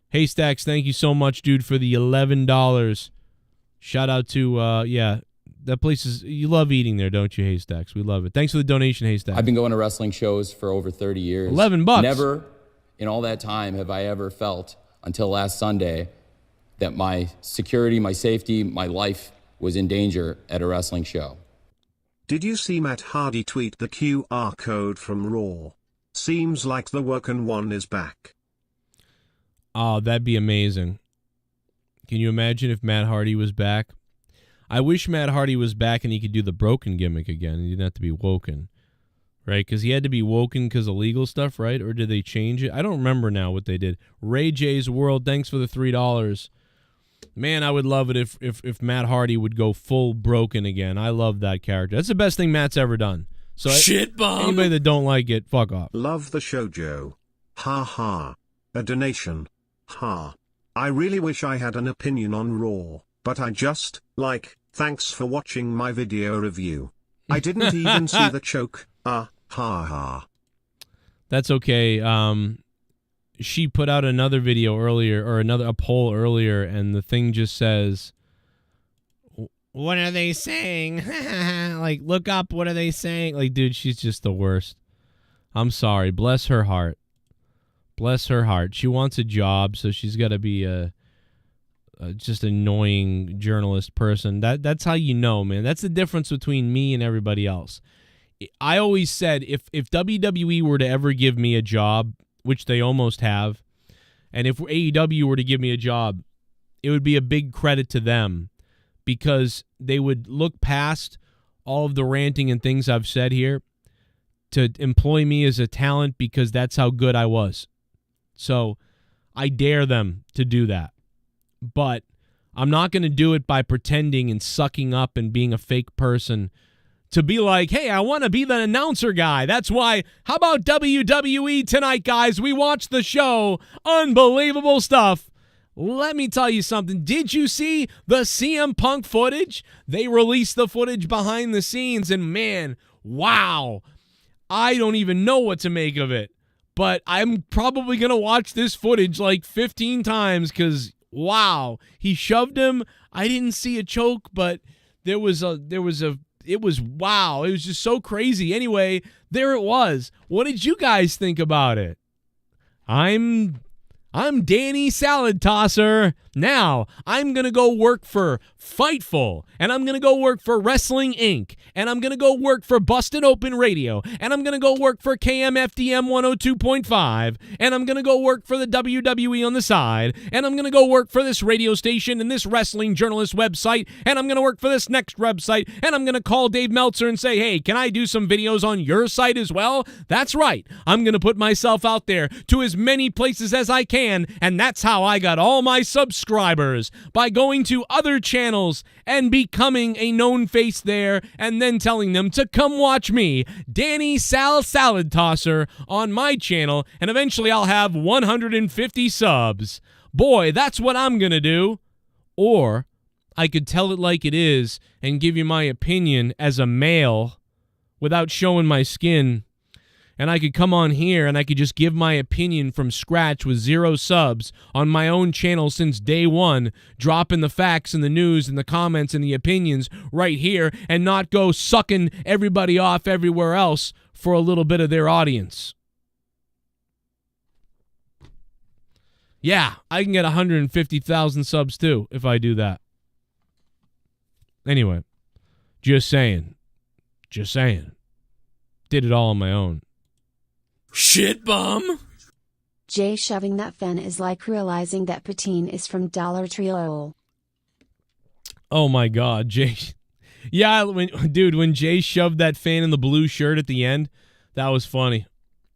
[SPEAKER 5] Haystacks, thank you so much, dude, for the $11. Shout out to, that place is, you love eating there, don't you, Haystacks? We love it. Thanks for the donation, Haystacks.
[SPEAKER 7] I've been going to wrestling shows for over 30 years.
[SPEAKER 5] $11.
[SPEAKER 7] Never in all that time have I ever felt, until last Sunday, that my security, my safety, my life was in danger at a wrestling show.
[SPEAKER 8] Did you see Matt Hardy tweet the QR code from RAW? Seems like the Woken One is back.
[SPEAKER 5] Oh, that'd be amazing. Can you imagine if Matt Hardy was back? I wish Matt Hardy was back and he could do the broken gimmick again. He didn't have to be woken, right? Because he had to be woken because of legal stuff, right? Or did they change it? I don't remember now what they did. Ray J's World, thanks for the $3. Man, I would love it if Matt Hardy would go full broken again. I love that character. That's the best thing Matt's ever done. So
[SPEAKER 2] Shit bomb.
[SPEAKER 5] Anybody that don't like it, fuck off.
[SPEAKER 8] Love the show, Joe. Ha ha. A donation. Ha. I really wish I had an opinion on RAW, but I just, thanks for watching my video review. I didn't even see the choke. Ha ha.
[SPEAKER 5] That's okay. She put out another video earlier, or a poll earlier, and the thing just says, what are they saying? Like, look up, what are they saying? Like, dude, she's just the worst. I'm sorry. Bless her heart. Bless her heart. She wants a job, so she's got to be a just annoying journalist person. That's how you know, man. That's the difference between me and everybody else. I always said if WWE were to ever give me a job, which they almost have, and if AEW were to give me a job, it would be a big credit to them because they would look past all of the ranting and things I've said here to employ me as a talent because that's how good I was. So I dare them to do that. But I'm not going to do it by pretending and sucking up and being a fake person to be like, hey, I want to be the announcer guy. That's why, how about WWE tonight, guys? We watched the show. Unbelievable stuff. Let me tell you something. Did you see the CM Punk footage? They released the footage behind the scenes, and man, wow. I don't even know what to make of it. But I'm probably going to watch this footage like 15 times because, wow, he shoved him. I didn't see a choke, but it was wow. It was just so crazy. Anyway, there it was. What did you guys think about it? I'm I'm Danny Salad Tosser. Now, I'm going to go work for Fightful, and I'm going to go work for Wrestling Inc., and I'm going to go work for Busted Open Radio, and I'm going to go work for KMFDM 102.5, and I'm going to go work for the WWE on the side, and I'm going to go work for this radio station and this wrestling journalist website, and I'm going to work for this next website, and I'm going to call Dave Meltzer and say, hey, can I do some videos on your site as well? That's right. I'm going to put myself out there to as many places as I can, and that's how I got all my subscribers, by going to other channels and becoming a known face there and then telling them to come watch me, Danny Salad Tosser, on my channel, and eventually I'll have 150 subs. Boy, that's what I'm going to do. Or I could tell it like it is and give you my opinion as a male without showing my skin. And I could come on here and I could just give my opinion from scratch with 0 subs on my own channel since day one, dropping the facts and the news and the comments and the opinions right here and not go sucking everybody off everywhere else for a little bit of their audience. Yeah, I can get 150,000 subs too if I do that. Anyway, just saying. Did it all on my own. Shit bum.
[SPEAKER 4] Jay shoving that fan is like realizing that poutine is from Dollar Tree.
[SPEAKER 5] Oh my God, Jay. Yeah, when Jay shoved that fan in the blue shirt at the end, that was funny.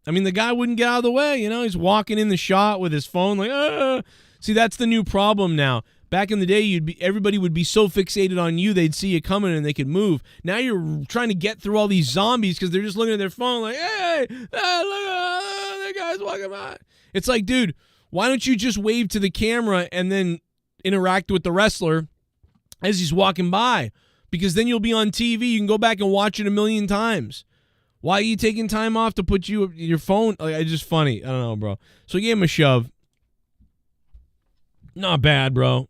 [SPEAKER 5] I mean, the guy wouldn't get out of the way, he's walking in the shot with his phone like, ah. See, that's the new problem now. Back in the day, everybody would be so fixated on you, they'd see you coming and they could move. Now you're trying to get through all these zombies because they're just looking at their phone like, hey, look, that guy's walking by. It's like, dude, why don't you just wave to the camera and then interact with the wrestler as he's walking by? Because then you'll be on TV. You can go back and watch it a million times. Why are you taking time off to put your phone? Like, it's just funny. I don't know, bro. So he gave him a shove. Not bad, bro.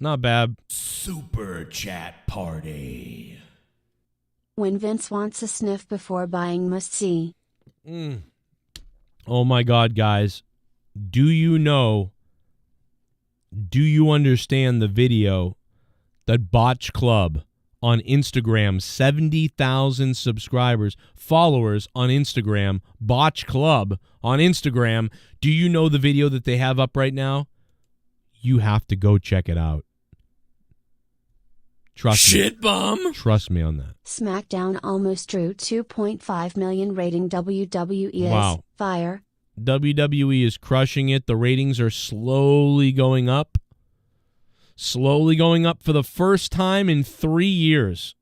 [SPEAKER 5] Not bad.
[SPEAKER 2] Super chat party.
[SPEAKER 4] When Vince wants a sniff before buying, must see.
[SPEAKER 5] Oh my God, guys. Do you understand the video that Botch Club on Instagram, 70,000 followers on Instagram, Botch Club on Instagram. Do you know the video that they have up right now? You have to go check it out. Trust me. Shit bum. Trust me on that.
[SPEAKER 4] SmackDown almost drew 2.5 million rating. WWE is
[SPEAKER 5] wow.
[SPEAKER 4] Fire.
[SPEAKER 5] WWE is crushing it. The ratings are slowly going up. Slowly going up for the first time in 3 years.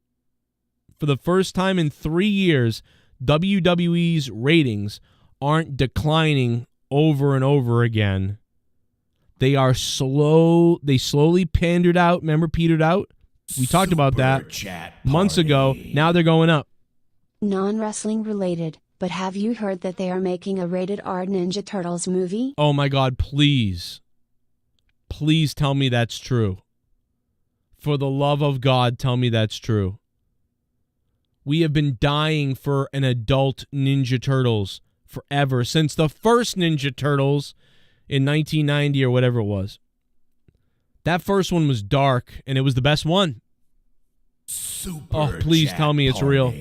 [SPEAKER 5] For the first time in 3 years, WWE's ratings aren't declining over and over again. They are slow. They slowly petered out. Remember, petered out? We talked about that months ago. Now they're going up.
[SPEAKER 4] Non-wrestling related, but have you heard that they are making a rated R Ninja Turtles movie?
[SPEAKER 5] Oh my God, please. Please tell me that's true. For the love of God, tell me that's true. We have been dying for an adult Ninja Turtles forever, since the first Ninja Turtles in 1990 or whatever it was. That first one was dark, and it was the best one. Please tell me it's real.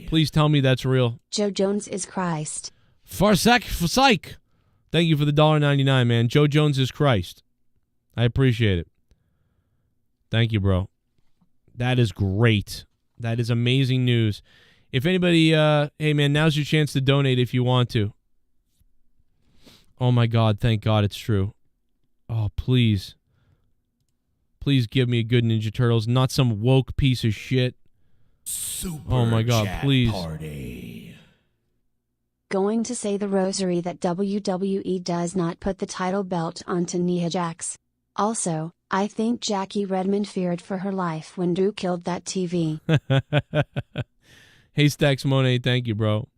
[SPEAKER 5] Please tell me that's real.
[SPEAKER 4] Joe Jones is Christ.
[SPEAKER 5] Farsec. Thank you for the $1.99, man. Joe Jones is Christ. I appreciate it. Thank you, bro. That is great. That is amazing news. If anybody, hey, man, now's your chance to donate if you want to. Oh, my God. Thank God it's true. Oh, please. Please give me a good Ninja Turtles, not some woke piece of shit. Oh my God, please. Party.
[SPEAKER 4] Going to say the rosary that WWE does not put the title belt onto Nia Jax. Also, I think Jackie Redmond feared for her life when Drew killed that TV.
[SPEAKER 5] Hey, Stacks Monet, thank you, bro.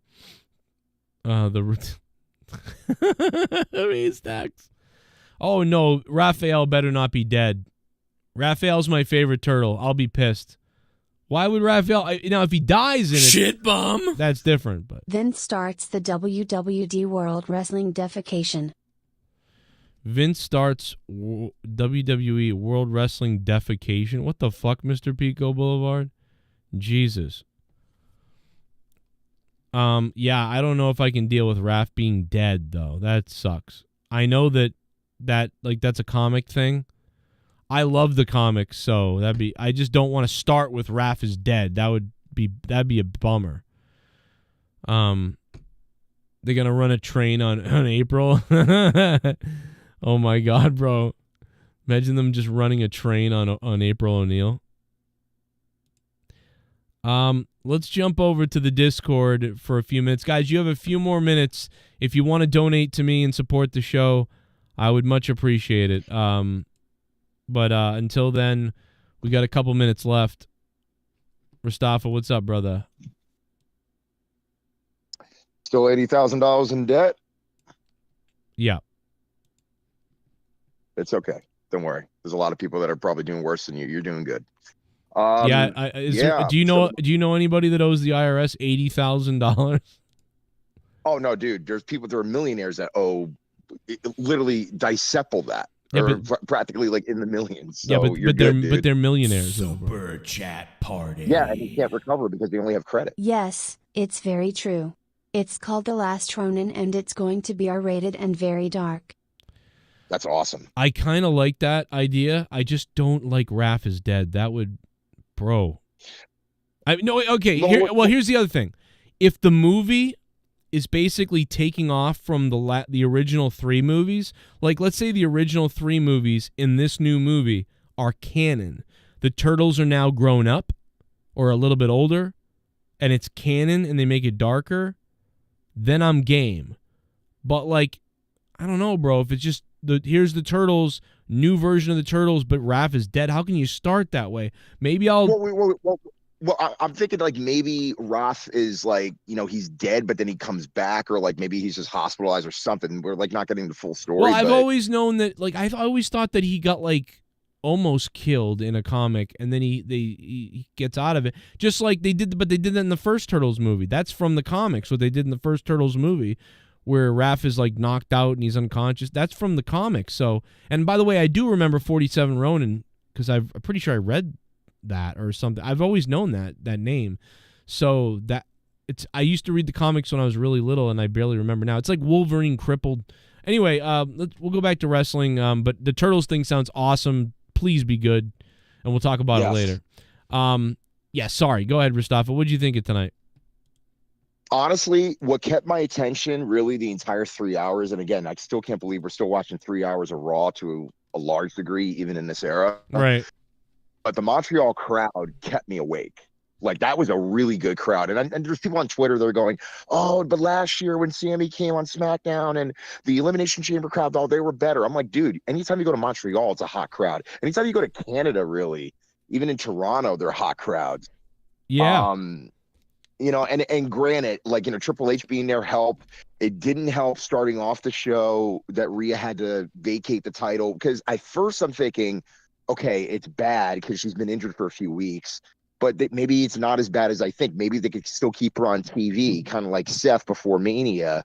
[SPEAKER 5] Stacks. Oh no, Raphael better not be dead. Raphael's my favorite turtle. I'll be pissed. Why would Raphael? If he dies in it,
[SPEAKER 2] Shit bomb.
[SPEAKER 5] that's different. But
[SPEAKER 4] Then starts the WWD World Wrestling defecation.
[SPEAKER 5] Vince starts WWE World Wrestling defecation. What the fuck, Mr. Pico Boulevard? Jesus. Yeah, I don't know if I can deal with Raph being dead though. That sucks. I know that's a comic thing. I love the comics, so I just don't want to start with Raph is dead. That'd be a bummer. They're gonna run a train on April. Oh my god, bro. Imagine them just running a train on April O'Neil. Let's jump over to the Discord for a few minutes. Guys, you have a few more minutes. If you want to donate to me and support the show, I would much appreciate it. But until then, we got a couple minutes left. Mustafa, what's up, brother?
[SPEAKER 9] Still $80,000 in debt?
[SPEAKER 5] Yeah.
[SPEAKER 9] It's okay. Don't worry. There's a lot of people that are probably doing worse than you. You're doing good.
[SPEAKER 5] Do you know anybody that owes the IRS $80,000?
[SPEAKER 9] Oh no, dude. There's people that are millionaires that owe literally disciple that.
[SPEAKER 5] Yeah,
[SPEAKER 9] or
[SPEAKER 5] but,
[SPEAKER 9] practically like in the millions. So
[SPEAKER 5] yeah, but they're millionaires.
[SPEAKER 2] Super chat party.
[SPEAKER 9] Yeah, and you can't recover because they only have credit.
[SPEAKER 4] Yes, it's very true. It's called The Last Ronin and it's going to be R-rated and very dark.
[SPEAKER 9] That's awesome.
[SPEAKER 5] I kind of like that idea. I just don't like Raph is dead. That would, bro. Here's the other thing. If the movie is basically taking off from the original 3 movies, like let's say the original 3 movies in this new movie are canon. The turtles are now grown up or a little bit older, and it's canon and they make it darker, then I'm game. But like, I don't know, bro. If it's just here's the turtles, new version of the turtles, but Raph is dead. How can you start that way? Maybe I'll.
[SPEAKER 9] Well, I'm thinking like maybe Raph is like, he's dead, but then he comes back, or like maybe he's just hospitalized or something. We're like not getting the full story.
[SPEAKER 5] Well, I've always known that. Like I've always thought that he got like almost killed in a comic, and then he gets out of it, just like they did. But they did that in the first Turtles movie. That's from the comics. What they did in the first Turtles movie, where Raph is like knocked out and he's unconscious. That's from the comics. So, and by the way, I do remember 47 Ronin because I'm pretty sure I read that or something. I've always known that name. So I used to read the comics when I was really little, and I barely remember now. It's like Wolverine crippled. Anyway, we'll go back to wrestling. But the Turtles thing sounds awesome. Please be good, and we'll talk about it later. Sorry. Go ahead, Mustafa. What did you think of tonight?
[SPEAKER 9] Honestly, what kept my attention really the entire 3 hours, and again, I still can't believe we're still watching 3 hours of Raw to a large degree, even in this era.
[SPEAKER 5] Right.
[SPEAKER 9] But the Montreal crowd kept me awake. Like, that was a really good crowd. And there's people on Twitter that are going, oh, but last year when Sami came on SmackDown and the Elimination Chamber crowd, they were better. I'm like, dude, anytime you go to Montreal, it's a hot crowd. Anytime you go to Canada, really, even in Toronto, they're hot crowds.
[SPEAKER 5] Yeah.
[SPEAKER 9] And granted, like, Triple H being there helped. It didn't help starting off the show that Rhea had to vacate the title, because at first I'm thinking, okay, it's bad because she's been injured for a few weeks, but maybe it's not as bad as I think. Maybe they could still keep her on TV, kind of like Seth before Mania,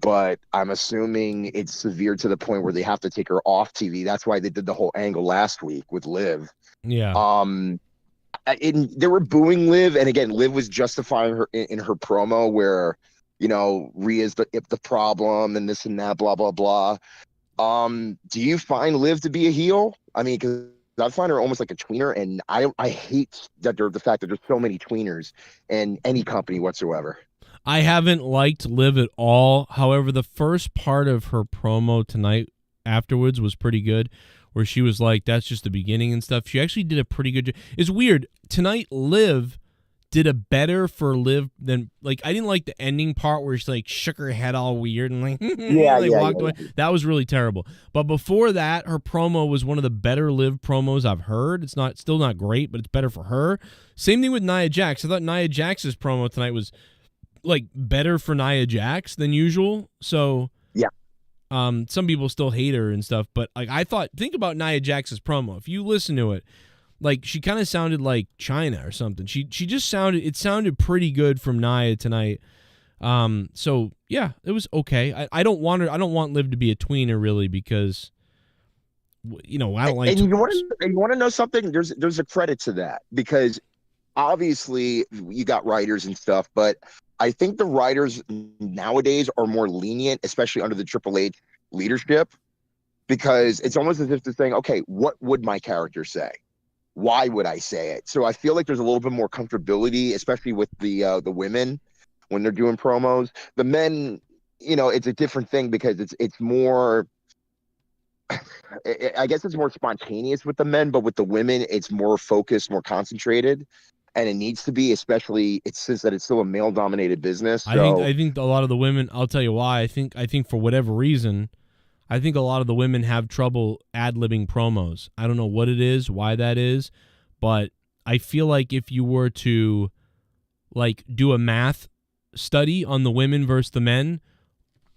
[SPEAKER 9] but I'm assuming it's severe to the point where they have to take her off TV. That's why they did the whole angle last week with Liv.
[SPEAKER 5] Yeah.
[SPEAKER 9] They were booing Liv, and again, Liv was justifying her in her promo where, Rhea's the problem and this and that, blah, blah, blah. Do you find Liv to be a heel? I mean, because I find her almost like a tweener, and I hate the fact that there's so many tweeners in any company whatsoever.
[SPEAKER 5] I haven't liked Liv at all. However, the first part of her promo tonight afterwards was pretty good, where she was like, that's just the beginning and stuff. She actually did a pretty good job. It's weird. Tonight, Liv did a better for Liv than, like, I didn't like the ending part where she like shook her head all weird and like walked away. That was really terrible. But before that, her promo was one of the better Liv promos I've heard. It's still not great, but it's better for her. Same thing with Nia Jax. I thought Nia Jax's promo tonight was like better for Nia Jax than usual. So
[SPEAKER 9] yeah.
[SPEAKER 5] Some people still hate her and stuff, but like think about Nia Jax's promo. If you listen to it, like she kind of sounded like China or something. She just sounded pretty good from Nia tonight. So yeah, it was okay. I don't want Liv to be a tweener really because I don't like.
[SPEAKER 9] And you want to know something? There's a credit to that because obviously you got writers and stuff, but I think the writers nowadays are more lenient, especially under the Triple H leadership, because it's almost as if they're saying, okay, what would my character say? Why would I say it? So I feel like there's a little bit more comfortability, especially with the women when they're doing promos. The men, it's a different thing because it's more, I guess it's more spontaneous with the men, but with the women, it's more focused, more concentrated. And it needs to be, especially since that it's still a male-dominated business. So.
[SPEAKER 5] I think a lot of the women. I'll tell you why. I think for whatever reason, I think a lot of the women have trouble ad-libbing promos. I don't know what it is, why that is, but I feel like if you were to do a math study on the women versus the men,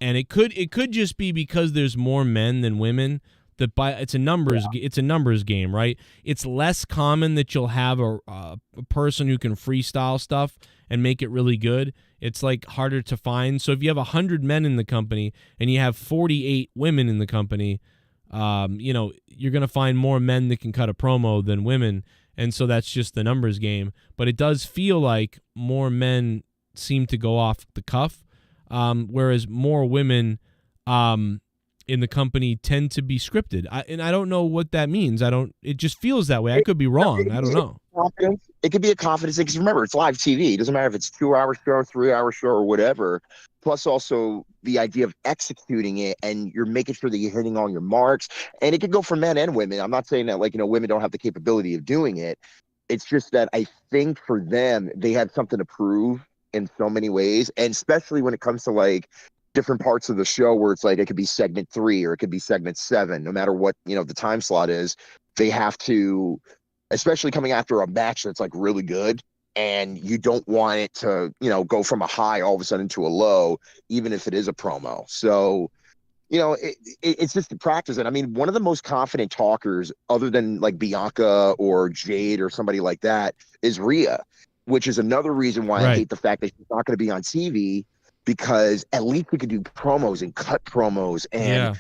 [SPEAKER 5] and it could just be because there's more men than women. It's a numbers game, right? It's less common that you'll have a person who can freestyle stuff and make it really good. It's harder to find. So if you have 100 men in the company and you have 48 women in the company, you're going to find more men that can cut a promo than women. And so that's just the numbers game. But it does feel like more men seem to go off the cuff, whereas more women in the company tend to be scripted. I don't know what that means. It just feels that way. I could be wrong. I don't know.
[SPEAKER 9] It could be a confidence thing because remember, it's live TV. It doesn't matter if it's 2-hour show, 3-hour show, or whatever. Plus also the idea of executing it and you're making sure that you're hitting all your marks. And it could go for men and women. I'm not saying that women don't have the capability of doing it. It's just that I think for them, they have something to prove in so many ways. And especially when it comes to different parts of the show where it's it could be segment 3 or it could be segment 7, no matter what, the time slot is, they have to, especially coming after a match that's really good. And you don't want it to, go from a high all of a sudden to a low, even if it is a promo. So, it's just the practice. And I mean, one of the most confident talkers other than Bianca or Jade or somebody like that is Rhea, which is another reason why I hate the fact that she's not going to be on TV. Because at least we could do promos and cut promos and,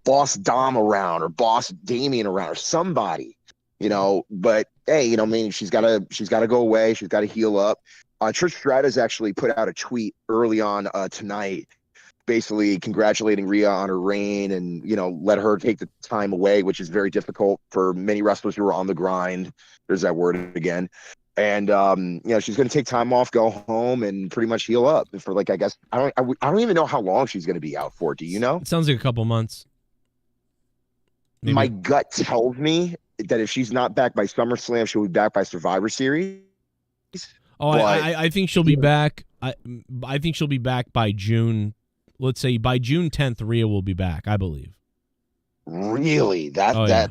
[SPEAKER 9] boss Dom around or boss Damien around or somebody, but hey, she's got to go away. She's got to heal up. Trish Stratus actually put out a tweet early on tonight, basically congratulating Rhea on her reign and, let her take the time away, which is very difficult for many wrestlers who are on the grind. There's that word again. And she's going to take time off, go home, and pretty much heal up for I guess I don't even know how long she's going to be out for. Do you know?
[SPEAKER 5] It sounds like a couple months. Maybe.
[SPEAKER 9] My gut tells me that if she's not back by SummerSlam, she'll be back by Survivor Series.
[SPEAKER 5] Oh, I think she'll be back. I think she'll be back by June. Let's say by June 10th, Rhea will be back. I believe.
[SPEAKER 9] Really?
[SPEAKER 5] Yeah,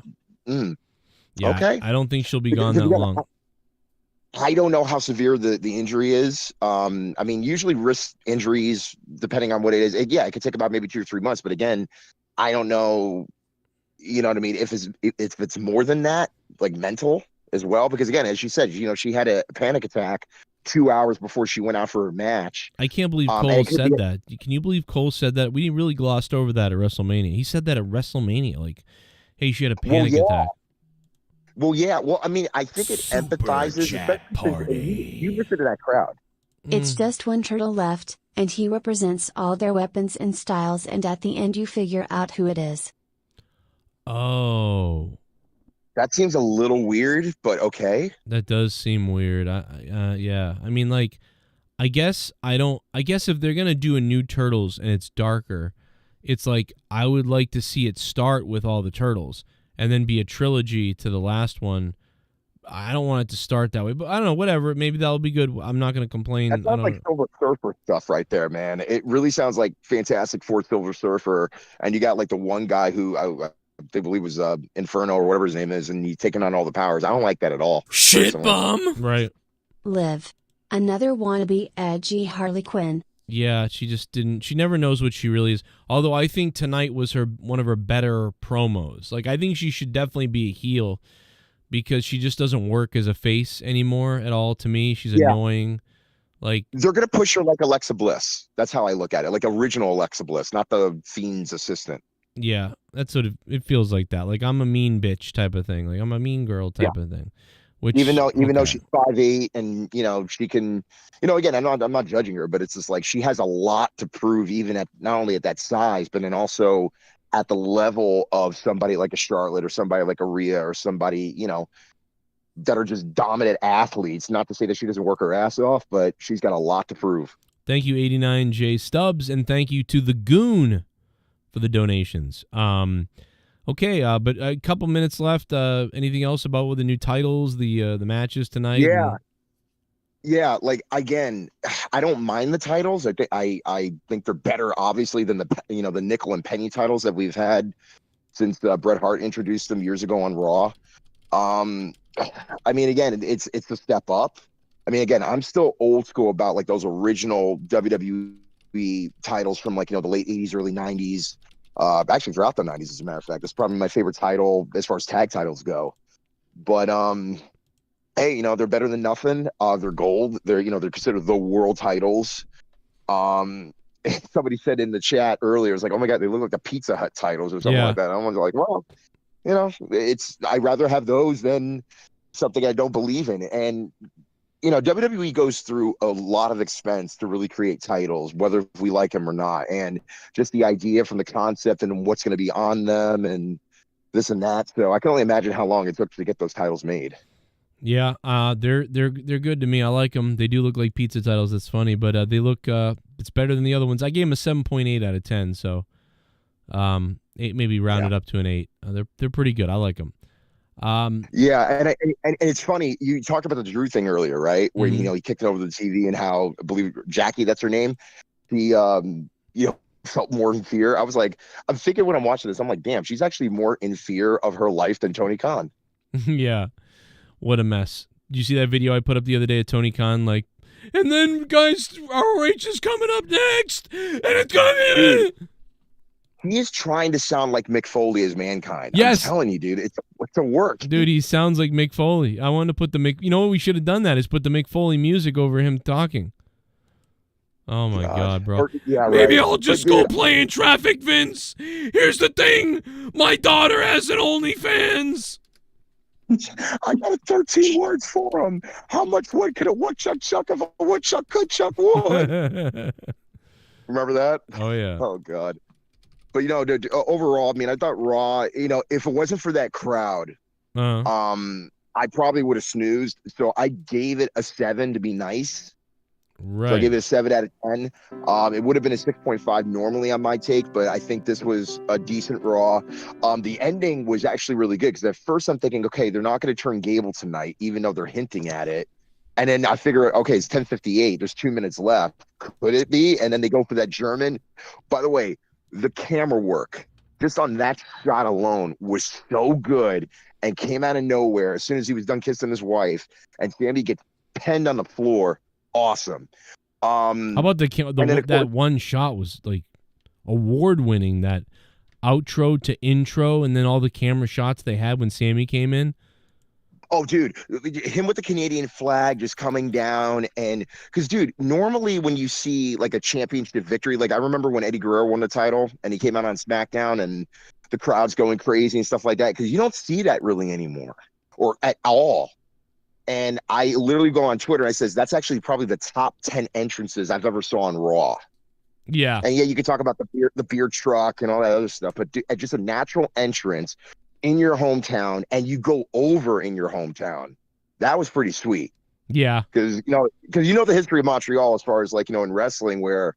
[SPEAKER 9] okay.
[SPEAKER 5] I don't think she'll be gone that long.
[SPEAKER 9] I don't know how severe the injury is. I mean, usually wrist injuries, depending on what it is, it could take about maybe 2 or 3 months. But again, I don't know, you know what I mean, if it's more than that, mental as well. Because again, as she said, she had a panic attack 2 hours before she went out for her match.
[SPEAKER 5] I can't believe Cole said that. Can you believe Cole said that? We really glossed over that at WrestleMania. He said that at WrestleMania, hey, she had a panic attack.
[SPEAKER 9] Well, yeah. Well, I mean, I think it empathizes. You listen to that crowd.
[SPEAKER 4] It's just one turtle left, and he represents all their weapons and styles, and at the end you figure out who it is.
[SPEAKER 5] Oh.
[SPEAKER 9] That seems a little weird, but okay.
[SPEAKER 5] That does seem weird. Yeah. I mean, I guess if they're going to do a new Turtles and it's darker, it's I would like to see it start with all the Turtles and then be a trilogy to the last one. I don't want it to start that way, but I don't know, whatever. Maybe that'll be good. I'm not going to complain.
[SPEAKER 9] That sounds like Silver Surfer stuff right there, man. It really sounds like Fantastic Four Silver Surfer, and you got the one guy who they believe was Inferno or whatever his name is, and he's taking on all the powers. I don't like that at all.
[SPEAKER 2] Shit
[SPEAKER 9] personally.
[SPEAKER 2] bum.
[SPEAKER 5] Right.
[SPEAKER 4] Liv, another wannabe edgy Harley Quinn.
[SPEAKER 5] Yeah, she just didn't. She never knows what she really is. Although I think tonight was one of her better promos. I think she should definitely be a heel because she just doesn't work as a face anymore at all to me. She's annoying. Like,
[SPEAKER 9] they're gonna push her like Alexa Bliss. That's how I look at it, like original Alexa Bliss, not the Fiend's assistant.
[SPEAKER 5] yeah, that's what it feels like. That like I'm a mean bitch type of thing. Like I'm a mean girl type of thing. Which,
[SPEAKER 9] even though she's 5'8" and she can, again, I'm not judging her, but it's just like she has a lot to prove, even at not only at that size, but then also at the level of somebody like a Charlotte or somebody like a Rhea or somebody that are just dominant athletes. Not to say that she doesn't work her ass off, but she's got a lot to prove.
[SPEAKER 5] Thank you, 89J Stubbs, and thank you to the Goon for the donations. Okay, but a couple minutes left. Anything else about with the new titles, the matches tonight?
[SPEAKER 9] Yeah. Like, again, I don't mind the titles. I think they're better, obviously, than the nickel and penny titles that we've had since Bret Hart introduced them years ago on Raw. I mean, again, it's a step up. I mean, again, I'm still old school about like those original WWE titles from like the late 80s, early 90s. Actually throughout the 90s, as a matter of fact. It's probably my favorite title as far as tag titles go. But hey, they're better than nothing. They're gold. They're considered the world titles. Somebody said in the chat earlier, it's like, oh my god, they look like the Pizza Hut titles or something like that. And I was like, well, I'd rather have those than something I don't believe in. And WWE goes through a lot of expense to really create titles, whether we like them or not. And just the idea from the concept and what's going to be on them and this and that. So I can only imagine how long it took to get those titles made.
[SPEAKER 5] Yeah, they're good to me. I like them. They do look like pizza titles. That's funny, but they look it's better than the other ones. I gave them a 7.8 out of 10. So 8, maybe rounded up to an 8. They're pretty good. I like them.
[SPEAKER 9] Yeah, and it's funny, you talked about the Drew thing earlier, right? Where he kicked it over the TV and how, I believe Jackie, that's her name, he felt more in fear. I was like, I'm thinking when I'm watching this, I'm like, damn, she's actually more in fear of her life than Tony Khan.
[SPEAKER 5] Yeah, what a mess. Did you see that video I put up the other day of Tony Khan, like, and then guys, ROH is coming up next, and it's gonna be
[SPEAKER 9] he is trying to sound like Mick Foley as Mankind.
[SPEAKER 5] Yes.
[SPEAKER 9] I'm telling you, dude, it's a work.
[SPEAKER 5] Dude, he sounds like Mick Foley. I wanted to put the Mick... You know what we should have done that is put the Mick Foley music over him talking. Oh, my God, bro.
[SPEAKER 2] Maybe I'll just go play in traffic, Vince. Here's the thing. My daughter has an OnlyFans.
[SPEAKER 9] I got 13 words for him. How much wood could a woodchuck chuck if a woodchuck could chuck wood? Remember that?
[SPEAKER 5] Oh, yeah.
[SPEAKER 9] Oh, God. But, dude, overall, I mean, I thought Raw, if it wasn't for that crowd, I probably would have snoozed. So I gave it a 7 to be nice.
[SPEAKER 5] Right.
[SPEAKER 9] So I gave it a 7 out of 10. It would have been a 6.5 normally on my take, but I think this was a decent Raw. The ending was actually really good because at first I'm thinking, okay, they're not going to turn Gable tonight, even though they're hinting at it. And then I figure, okay, it's 10:58. There's 2 minutes left. Could it be? And then they go for that German. By the way, the camera work just on that shot alone was so good and came out of nowhere as soon as he was done kissing his wife and Sami gets penned on the floor. Awesome.
[SPEAKER 5] How about that one shot was like award winning, that outro to intro and then all the camera shots they had when Sami came in.
[SPEAKER 9] Oh, dude, him with the Canadian flag just coming down. And because, dude, normally when you see like a championship victory, like I remember when Eddie Guerrero won the title and he came out on SmackDown and the crowd's going crazy and stuff like that, because you don't see that really anymore or at all. And I literally go on Twitter and I says, that's actually probably the top 10 entrances I've ever saw on Raw.
[SPEAKER 5] Yeah.
[SPEAKER 9] And yeah, you could talk about the beer truck and all that other stuff, but just a natural entrance in your hometown and you go over in your hometown. That was pretty sweet.
[SPEAKER 5] Yeah.
[SPEAKER 9] Because the history of Montreal as far as like, in wrestling where,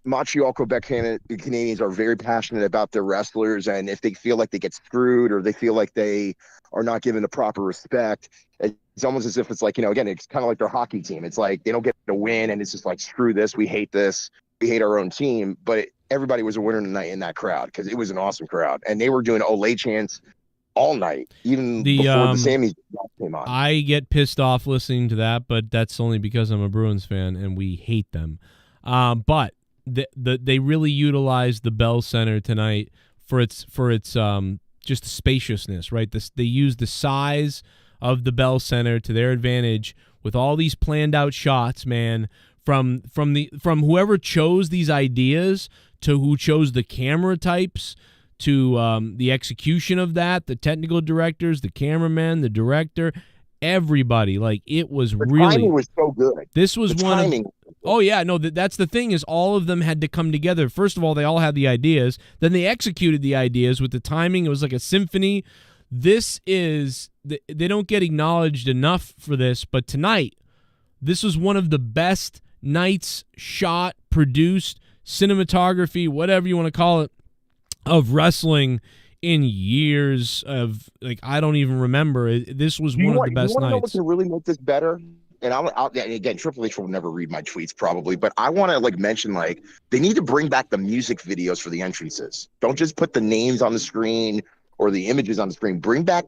[SPEAKER 9] Montreal, Quebec, Canadians are very passionate about their wrestlers. And if they feel like they get screwed or they feel like they are not given the proper respect, it's almost as if it's like, again, it's kind of like their hockey team. It's like they don't get to win and it's just like, screw this. We hate this. We hate our own team. But everybody was a winner tonight in that crowd because it was an awesome crowd. And they were doing Olay chants all night, even before the Sami came on.
[SPEAKER 5] I get pissed off listening to that, but that's only because I'm a Bruins fan and we hate them. But they really utilized the Bell Center tonight for its just the spaciousness, right? They used the size of the Bell Center to their advantage with all these planned out shots, man. From whoever chose these ideas to who chose the camera types to the execution of that, the technical directors, the cameraman, the director, everybody. Like, it was
[SPEAKER 9] The
[SPEAKER 5] really.
[SPEAKER 9] timing was so good.
[SPEAKER 5] This was
[SPEAKER 9] The
[SPEAKER 5] one
[SPEAKER 9] timing.
[SPEAKER 5] of. Oh yeah, no, that's the thing is all of them had to come together. First of all, they all had the ideas. Then they executed the ideas with the timing. It was like a symphony. This is they don't get acknowledged enough for this, but tonight, this was one of the best nights shot, produced, cinematography, whatever you want to call it, of wrestling in years of, like, I don't even remember. This was one of the best
[SPEAKER 9] You want to know what
[SPEAKER 5] nights.
[SPEAKER 9] can really make this better? And and again, Triple H will never read my tweets probably, but I want to like mention, like, they need to bring back the music videos for the entrances. Don't just put the names on the screen or the images on the screen. Bring back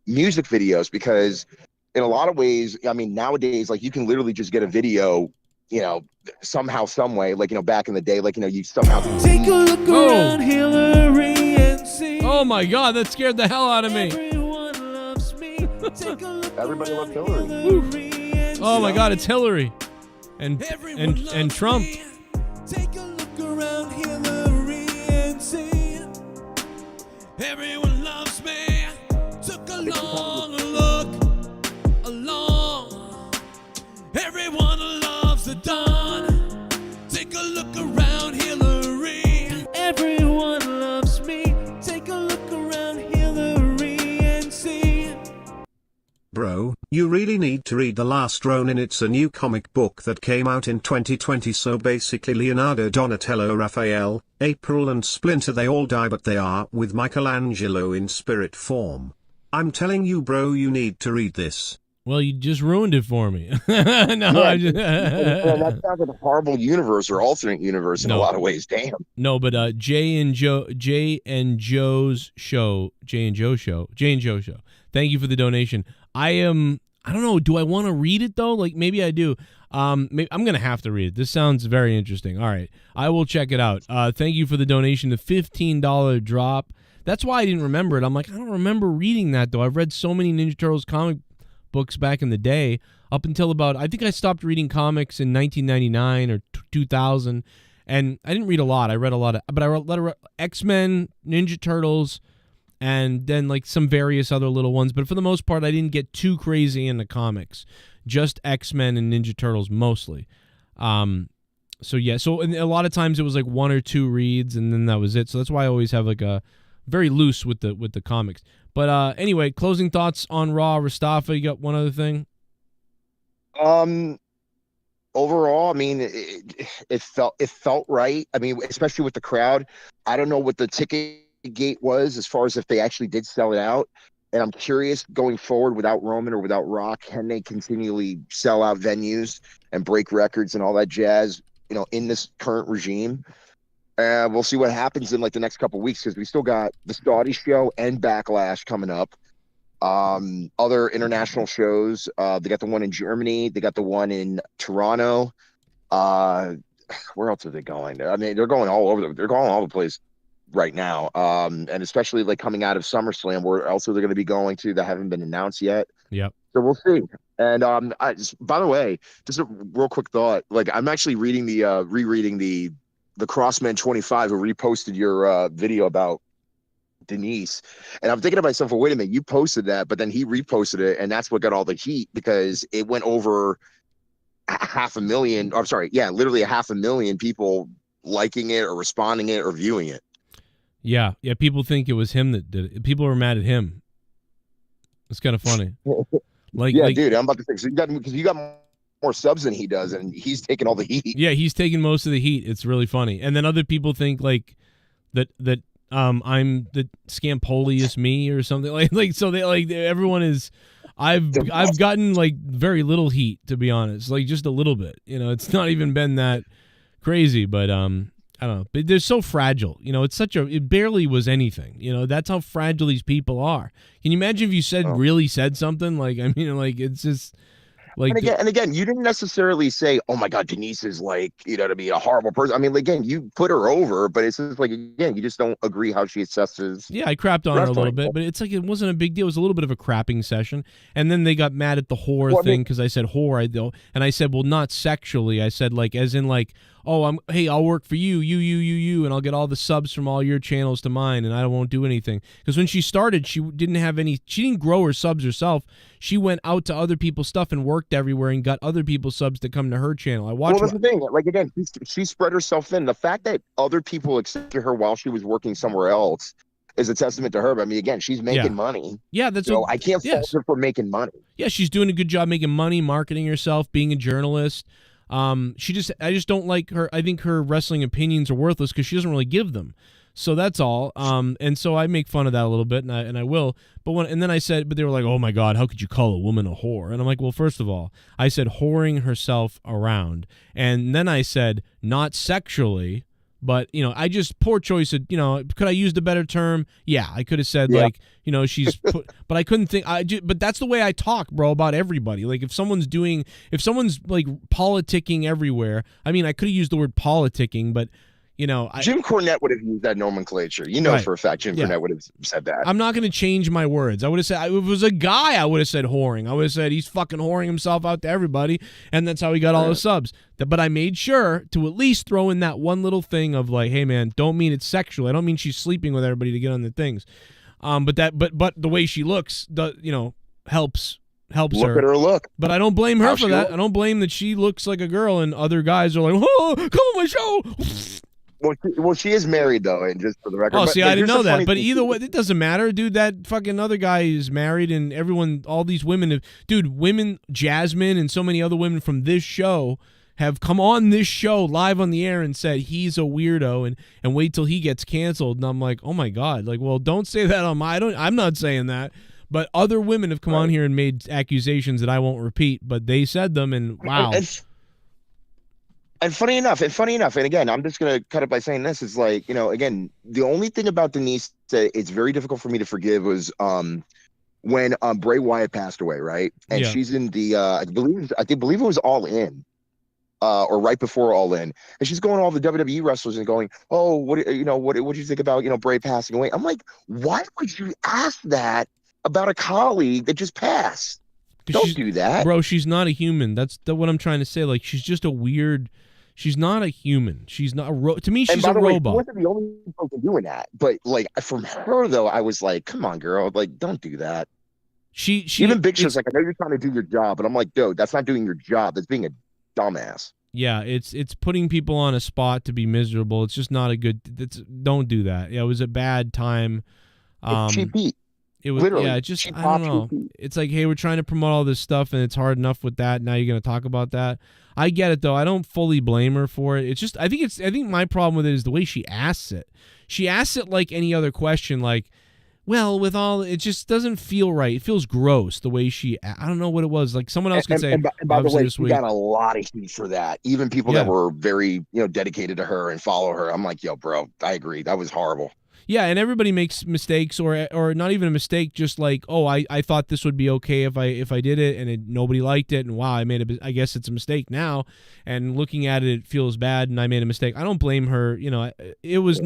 [SPEAKER 9] music videos, because in a lot of ways, I mean, nowadays, like, you can literally just get a video, you know, somehow, some way, like, you know, back in the day, like, you know, you somehow
[SPEAKER 6] Take a look around Hillary and see.
[SPEAKER 5] Oh my God, that scared the hell out of me.
[SPEAKER 6] Everyone loves me. Take a look
[SPEAKER 9] Everybody loves
[SPEAKER 6] around
[SPEAKER 9] Hillary.
[SPEAKER 6] and
[SPEAKER 5] Oh my
[SPEAKER 6] see.
[SPEAKER 5] God, it's Hillary and Trump.
[SPEAKER 6] Me. Take a look around Hillary and see. Everyone loves me. Took a long look along. Everyone loves the Dawn. Take a look around Hillary. Everyone loves me. Take a look around Hillary and see.
[SPEAKER 8] Bro, you really need to read The Last Ronin. It's a new comic book that came out in 2020. So basically Leonardo, Donatello, Raphael, April and Splinter, they all die, but they are with Michelangelo in spirit form. I'm telling you, bro, you need to read this.
[SPEAKER 5] Well, you just ruined it for me. No,
[SPEAKER 9] Yeah,
[SPEAKER 5] I just,
[SPEAKER 9] that sounds like a horrible universe or alternate universe in a
[SPEAKER 5] No.
[SPEAKER 9] lot of ways. Damn.
[SPEAKER 5] no, but Jay and Joe show. Thank you for the donation. I don't know. Do I want to read it though? Like, maybe I do. I'm gonna have to read it. This sounds very interesting. All right, I will check it out. Thank you for the donation. The $15 drop. That's why I didn't remember it. I'm like, I don't remember reading that though. I've read so many Ninja Turtles comic books back in the day, up until about, I think I stopped reading comics in 1999 or 2000, and I didn't read a lot. I read a lot of, but I read a lot of X-Men, Ninja Turtles, and then like some various other little ones. But for the most part, I didn't get too crazy into comics. Just X-Men and Ninja Turtles mostly. So yeah, so and a lot of times it was like one or two reads, and then that was it. So that's why I always have like a very loose with the comics. But anyway, closing thoughts on Raw. Rastafa, you got one other thing?
[SPEAKER 9] Overall, I mean, it felt right. I mean, especially with the crowd. I don't know what the ticket gate was as far as if they actually did sell it out. And I'm curious, going forward without Roman or without Rock, can they continually sell out venues and break records and all that jazz, you know, in this current regime? We'll see what happens in like the next couple of weeks, because we still got the Saudi show and Backlash coming up. Other international shows. They got the one in Germany. They got the one in Toronto. Where else are they going? I mean, they're going all over. They're going all over the place right now. And especially like coming out of SummerSlam, where else are they going to be going to that haven't been announced yet?
[SPEAKER 5] Yep.
[SPEAKER 9] So we'll see. And by the way, just a real quick thought. Like, I'm actually reading rereading the Crossman 25 who reposted your video about Denise, and I'm thinking to myself, well, wait a minute, you posted that, but then he reposted it, and that's what got all the heat, because it went over 500,000. I'm sorry, yeah, literally 500,000 people liking it or responding it or viewing it.
[SPEAKER 5] Yeah. People think it was him that did it. People were mad at him. It's kind of funny.
[SPEAKER 9] Yeah, dude, I'm about to say, so you got more subs than he does, and he's taking all the heat.
[SPEAKER 5] Yeah, he's taking most of the heat. It's really funny. And then other people think like that I'm the Scampoli is me or something like so they like everyone is. I've gotten like very little heat, to be honest, like just a little bit. You know, it's not even been that crazy, but I don't know. But they're so fragile. You know, it barely was anything. You know, that's how fragile these people are. Can you imagine if you really said something? Like, I mean, like it's just. Like,
[SPEAKER 9] and again, you didn't necessarily say, "Oh my God, Denise is like, to be a horrible person." I mean, again, you put her over, but it's just like, again, you just don't agree how she assesses.
[SPEAKER 5] yeah, I crapped on her a little
[SPEAKER 9] wrestling.
[SPEAKER 5] bit, but it's like it wasn't a big deal. It was a little bit of a crapping session, and then they got mad at the whore thing because I said whore, and I said, well, not sexually. I said like, as in like, oh, hey, I'll work for you, and I'll get all the subs from all your channels to mine, and I won't do anything. Because when she started, she didn't grow her subs herself. She went out to other people's stuff and worked everywhere and got other people's subs to come to her channel. I watched.
[SPEAKER 9] Well, that's the thing. Like, again, she spread herself thin. The fact that other people accepted her while she was working somewhere else is a testament to her. But I mean, again, she's making money.
[SPEAKER 5] Yeah, that's
[SPEAKER 9] so I can't fault her for making money.
[SPEAKER 5] Yeah, she's doing a good job making money, marketing herself, being a journalist. I just don't like her. I think her wrestling opinions are worthless because she doesn't really give them. So that's all. And so I make fun of that a little bit, and I will. But then I said, but they were like, "Oh my God, how could you call a woman a whore?" And I'm like, well, first of all, I said whoring herself around, and then I said not sexually, but I just poor choice of could I used a better term? Yeah, I could have said like she's but I couldn't think. But that's the way I talk, bro, about everybody. Like if someone's like politicking everywhere, I mean, I could have used the word politicking, but.
[SPEAKER 9] Jim Cornette would have used that nomenclature.
[SPEAKER 5] Right.
[SPEAKER 9] For a fact, Jim Cornette would have said that.
[SPEAKER 5] I'm not going to change my words. I would have said, if it was a guy, I would have said whoring. I would have said he's fucking whoring himself out to everybody, and that's how he got all the subs. But I made sure to at least throw in that one little thing of like, hey man, don't mean it's sexual. I don't mean she's sleeping with everybody to get on the things. But the way she looks, helps
[SPEAKER 9] Look
[SPEAKER 5] her.
[SPEAKER 9] At her look.
[SPEAKER 5] But I don't blame her
[SPEAKER 9] How
[SPEAKER 5] for
[SPEAKER 9] she
[SPEAKER 5] that.
[SPEAKER 9] looks.
[SPEAKER 5] I don't blame that she looks like a girl, and other guys are like, oh, come on my show.
[SPEAKER 9] Well, she is married though, and just for the record.
[SPEAKER 5] Oh, see, I didn't know that. But
[SPEAKER 9] thing.
[SPEAKER 5] either way, it doesn't matter, dude. That fucking other guy is married, and everyone, all these women, women, Jasmine, and so many other women from this show have come on this show live on the air and said he's a weirdo, and wait till he gets canceled. And I'm like, oh my God, like, well, don't say that on I'm not saying that. But other women have come on here and made accusations that I won't repeat, but they said them, and wow.
[SPEAKER 9] And funny enough, and again, I'm just going to cut it by saying this is like, again, the only thing about Denise that it's very difficult for me to forgive was when Bray Wyatt passed away, right? And she's in the, I believe it was All In, or right before All In. And she's going to all the WWE wrestlers and going, oh, what do you think about, Bray passing away? I'm like, why would you ask that about a colleague that just passed? Don't do that.
[SPEAKER 5] Bro, she's not a human. That's what I'm trying to say. Like, she's just a weird... She's not a human. She's not to me, she's a robot.
[SPEAKER 9] She wasn't the only person doing that. But like from her though, I was like, come on, girl, like don't do that.
[SPEAKER 5] She
[SPEAKER 9] even Big Show's like, I know you're trying to do your job, but I'm like, dude, that's not doing your job. That's being a dumbass.
[SPEAKER 5] Yeah, it's putting people on a spot to be miserable. It's just not a good. Don't do that. Yeah, it was a bad time.
[SPEAKER 9] It's cheap heat.
[SPEAKER 5] It was
[SPEAKER 9] literally.
[SPEAKER 5] Yeah, it just I don't know. It's like, hey, we're trying to promote all this stuff, and it's hard enough with that. Now you're gonna talk about that. I get it though. I don't fully blame her for it. It's just I think my problem with it is the way she asks it. She asks it like any other question, like, well, with all it just doesn't feel right. It feels gross the way she. I don't know what it was. Like someone else could say.
[SPEAKER 9] And by the way, she got a lot of heat for that. Even people that were very dedicated to her and follow her. I'm like, yo, bro, I agree. That was horrible.
[SPEAKER 5] Yeah, and everybody makes mistakes, or not even a mistake, just like, oh, I thought this would be okay if I did it, and nobody liked it, and wow, I guess it's a mistake now, and looking at it, it feels bad, and I made a mistake. I don't blame her. It was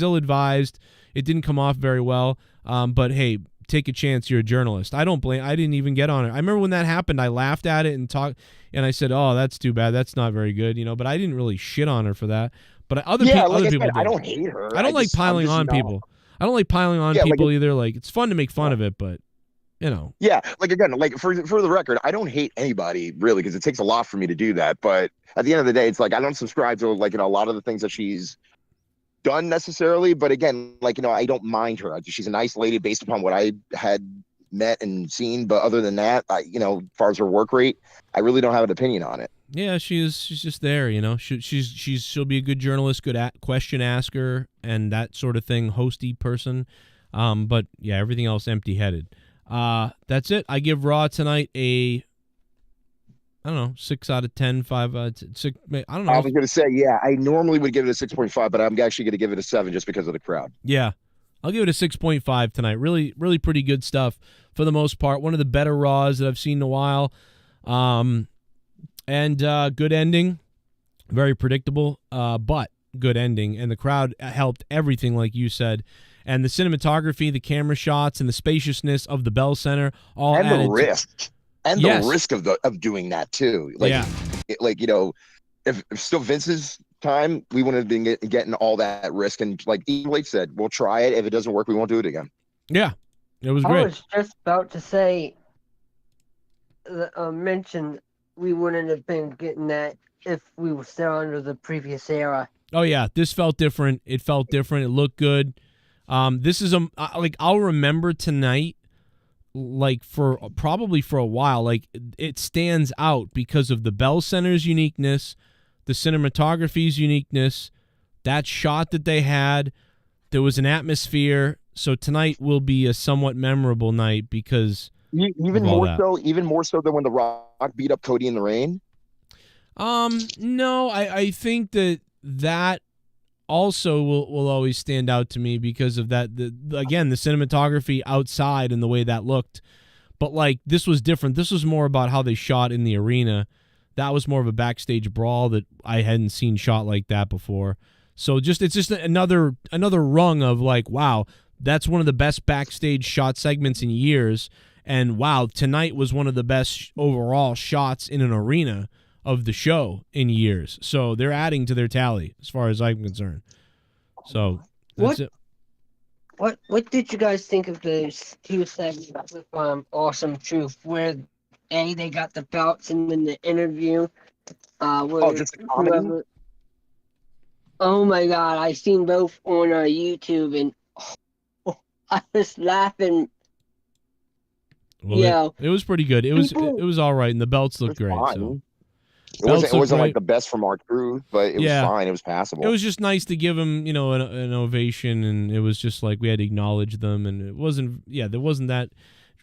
[SPEAKER 5] ill-advised. It didn't come off very well. But hey, take a chance. You're a journalist. I didn't even get on it. I remember when that happened, I laughed at it and I said, oh, that's too bad. That's not very good, But I didn't really shit on her for that. But other people did.
[SPEAKER 9] I don't hate her.
[SPEAKER 5] I don't like piling on people. I don't like piling on people either. Like, it's fun to make fun of it, but
[SPEAKER 9] Yeah, like again, like for the record, I don't hate anybody really because it takes a lot for me to do that. But at the end of the day, it's like I don't subscribe to like a lot of the things that she's done necessarily. But again, like I don't mind her. She's a nice lady based upon what I had met and seen. But other than that, as far as her work rate, I really don't have an opinion on it.
[SPEAKER 5] Yeah, she's just there, she'll be a good journalist, good question asker, and that sort of thing, hosty person. But yeah, everything else empty-headed. That's it. I give Raw tonight a, I don't know, 6 out of 10, 5 out of 6. I don't know.
[SPEAKER 9] I was gonna say, yeah, I normally would give it a 6.5, but I'm actually gonna give it a 7 just because of the crowd.
[SPEAKER 5] Yeah, I'll give it a 6.5 tonight. Really, really pretty good stuff for the most part. One of the better Raws that I've seen in a while. And good ending. Very predictable, but good ending. And the crowd helped everything, like you said. And the cinematography, the camera shots, and the spaciousness of the Bell Center all
[SPEAKER 9] And
[SPEAKER 5] added
[SPEAKER 9] the risk. And
[SPEAKER 5] Yes.
[SPEAKER 9] the risk of doing that too. Like,
[SPEAKER 5] Yeah.
[SPEAKER 9] If still Vince's time, we wouldn't have been getting all that risk. And like Blake said, we'll try it. If it doesn't work, we won't do it again.
[SPEAKER 5] Yeah, it was
[SPEAKER 3] I
[SPEAKER 5] great.
[SPEAKER 3] was just about to say, mention we wouldn't have been getting that if we were still under the previous era.
[SPEAKER 5] Oh yeah, this felt different. It felt different. It looked good. This is I'll remember tonight, like probably for a while. Like it stands out because of the Bell Center's uniqueness, the cinematography's uniqueness, that shot that they had. There was an atmosphere. So tonight will be a somewhat memorable night because
[SPEAKER 9] even more so than when The Rock beat up Cody in the rain.
[SPEAKER 5] No, I think that also will always stand out to me because of that. Again, the cinematography outside and the way that looked. But like this was different. This was more about how they shot in the arena. That was more of a backstage brawl that I hadn't seen shot like that before. So it's just another rung of like, wow, that's one of the best backstage shot segments in years. And wow, tonight was one of the best overall shots in an arena of the show in years. So they're adding to their tally as far as I'm concerned. So that's it.
[SPEAKER 3] What did you guys think of those two segments with Awesome Truth, where they got the belts and then the interview?
[SPEAKER 9] Just the comedy?
[SPEAKER 3] Oh my God, I seen both on YouTube and I was laughing.
[SPEAKER 5] Well, it was pretty good. It was all right, and the belts looked great. So.
[SPEAKER 9] It wasn't like the best from R-Truth, but it was fine. It was passable.
[SPEAKER 5] It was just nice to give him, an ovation, and it was just like we had to acknowledge them, and it wasn't. Yeah, there wasn't that.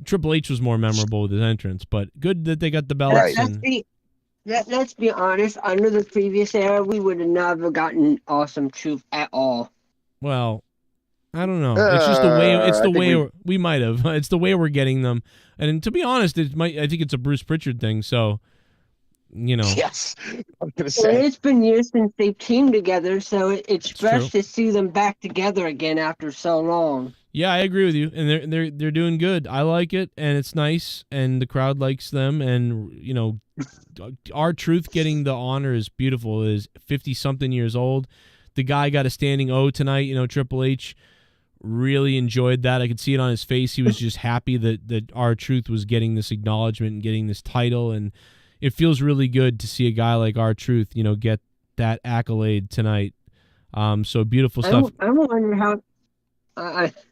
[SPEAKER 5] Triple H was more memorable with his entrance, but good that they got the belts.
[SPEAKER 9] Right.
[SPEAKER 3] Let's be honest. Under the previous era, we would have never gotten Awesome Truth at all.
[SPEAKER 5] Well, I don't know. It's just the way. It's the way we might have. It's the way we're getting them, and to be honest, I think it's a Bruce Pritchard thing. So.
[SPEAKER 9] Yes, I'm gonna say
[SPEAKER 3] it's been years since they've teamed together, so it's fresh to see them back together again after so long.
[SPEAKER 5] Yeah, I agree with you, and they're doing good. I like it, and it's nice, and the crowd likes them, and R-Truth getting the honor is beautiful. Is 50-something years old. The guy got a standing O tonight. Triple H really enjoyed that. I could see it on his face. He was just happy that R-Truth was getting this acknowledgement and getting this title, and it feels really good to see a guy like R-Truth, get that accolade tonight. So beautiful stuff.
[SPEAKER 3] I'm wondering how.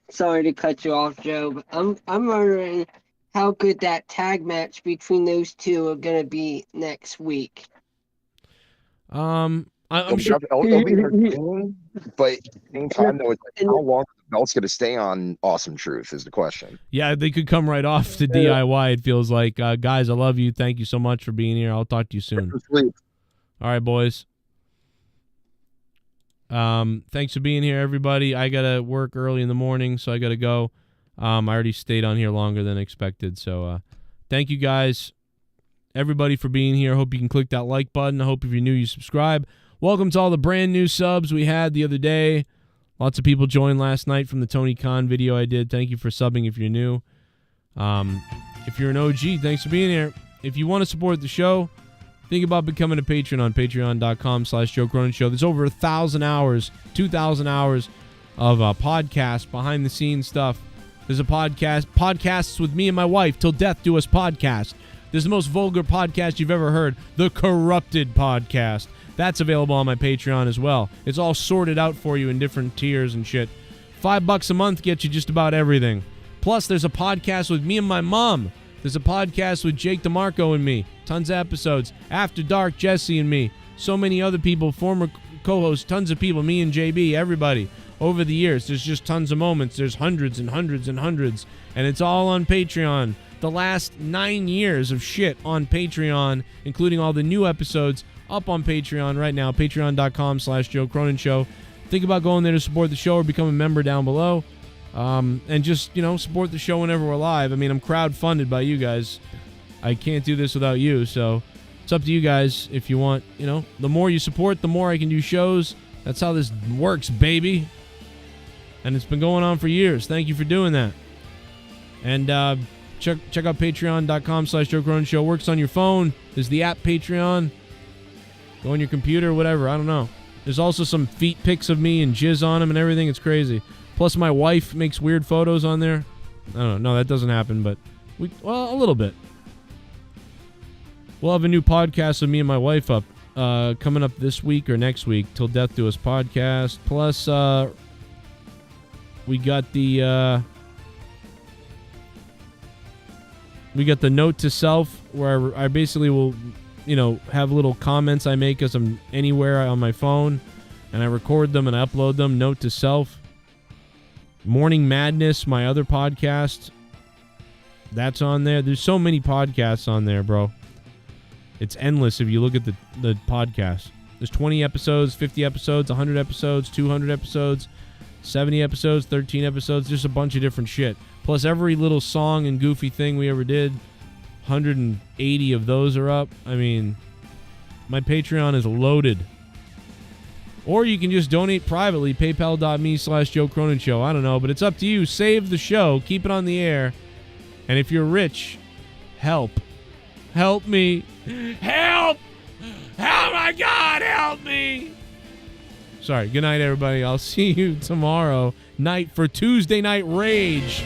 [SPEAKER 3] Sorry to cut you off, Joe, but I'm wondering how good that tag match between those two are going to be next week.
[SPEAKER 5] I'm sure.
[SPEAKER 9] It'll be entertaining, but at the same time, though, it's like, how long are the belts going to stay on Awesome Truth is the question.
[SPEAKER 5] Yeah, they could come right off to DIY. It feels like, guys, I love you. Thank you so much for being here. I'll talk to you soon. All right, boys. Thanks for being here, everybody. I gotta work early in the morning, so I gotta go. I already stayed on here longer than expected, so thank you guys, everybody, for being here. I hope you can click that like button. I hope if you're new, you subscribe. Welcome to all the brand new subs we had the other day. Lots of people joined last night from the Tony Khan video I did. Thank you for subbing if you're new. If you're an OG, thanks for being here. If you want to support the show, think about becoming a patron on patreon.com/Joe Cronin Show. There's over 1,000 hours, 2,000 hours of podcast, behind-the-scenes stuff. There's a podcasts with me and my wife, Till Death Do Us podcast. There's the most vulgar podcast you've ever heard, the Corrupted podcast. That's available on my Patreon as well. It's all sorted out for you in different tiers and shit. $5 a month gets you just about everything. Plus, there's a podcast with me and my mom. There's a podcast with Jake DeMarco and me. Tons of episodes. After Dark, Jesse and me. So many other people, former co-hosts, tons of people, me and JB, everybody. Over the years, there's just tons of moments. There's hundreds and hundreds and hundreds. And it's all on Patreon. The last 9 years of shit on Patreon, including all the new episodes, up on Patreon right now. Patreon.com/Joe Cronin Show. Think about going there to support the show or become a member down below. And just, support the show whenever we're live. I mean, I'm crowdfunded by you guys. I can't do this without you. So it's up to you guys if you want. You know, the more you support, the more I can do shows. That's how this works, baby. And it's been going on for years. Thank you for doing that. And check out patreon.com/Joe Cronin Show. Works on your phone. There's the app Patreon. Go on your computer, whatever. I don't know. There's also some feet pics of me and jizz on them and everything. It's crazy. Plus, my wife makes weird photos on there. I don't know. No, that doesn't happen, but a little bit. We'll have a new podcast with me and my wife up coming up this week or next week. Till Death Do Us podcast. Plus, we got the note to self where I basically will, have little comments I make as I'm anywhere on my phone, and I record them and I upload them. Note to self. Morning Madness, my other podcast, that's on there. There's so many podcasts on there, bro. It's endless if you look at the podcast. There's 20 episodes, 50 episodes, 100 episodes, 200 episodes, 70 episodes, 13 episodes, just a bunch of different shit. Plus every little song and goofy thing we ever did, 180 of those are up. I mean, my Patreon is loaded. Or you can just donate privately, paypal.me/Joe Cronin Show. I don't know, but it's up to you. Save the show. Keep it on the air. And if you're rich, help. Help me. Help! Oh my God, help me! Sorry, good night, everybody. I'll see you tomorrow night for Tuesday Night Rage.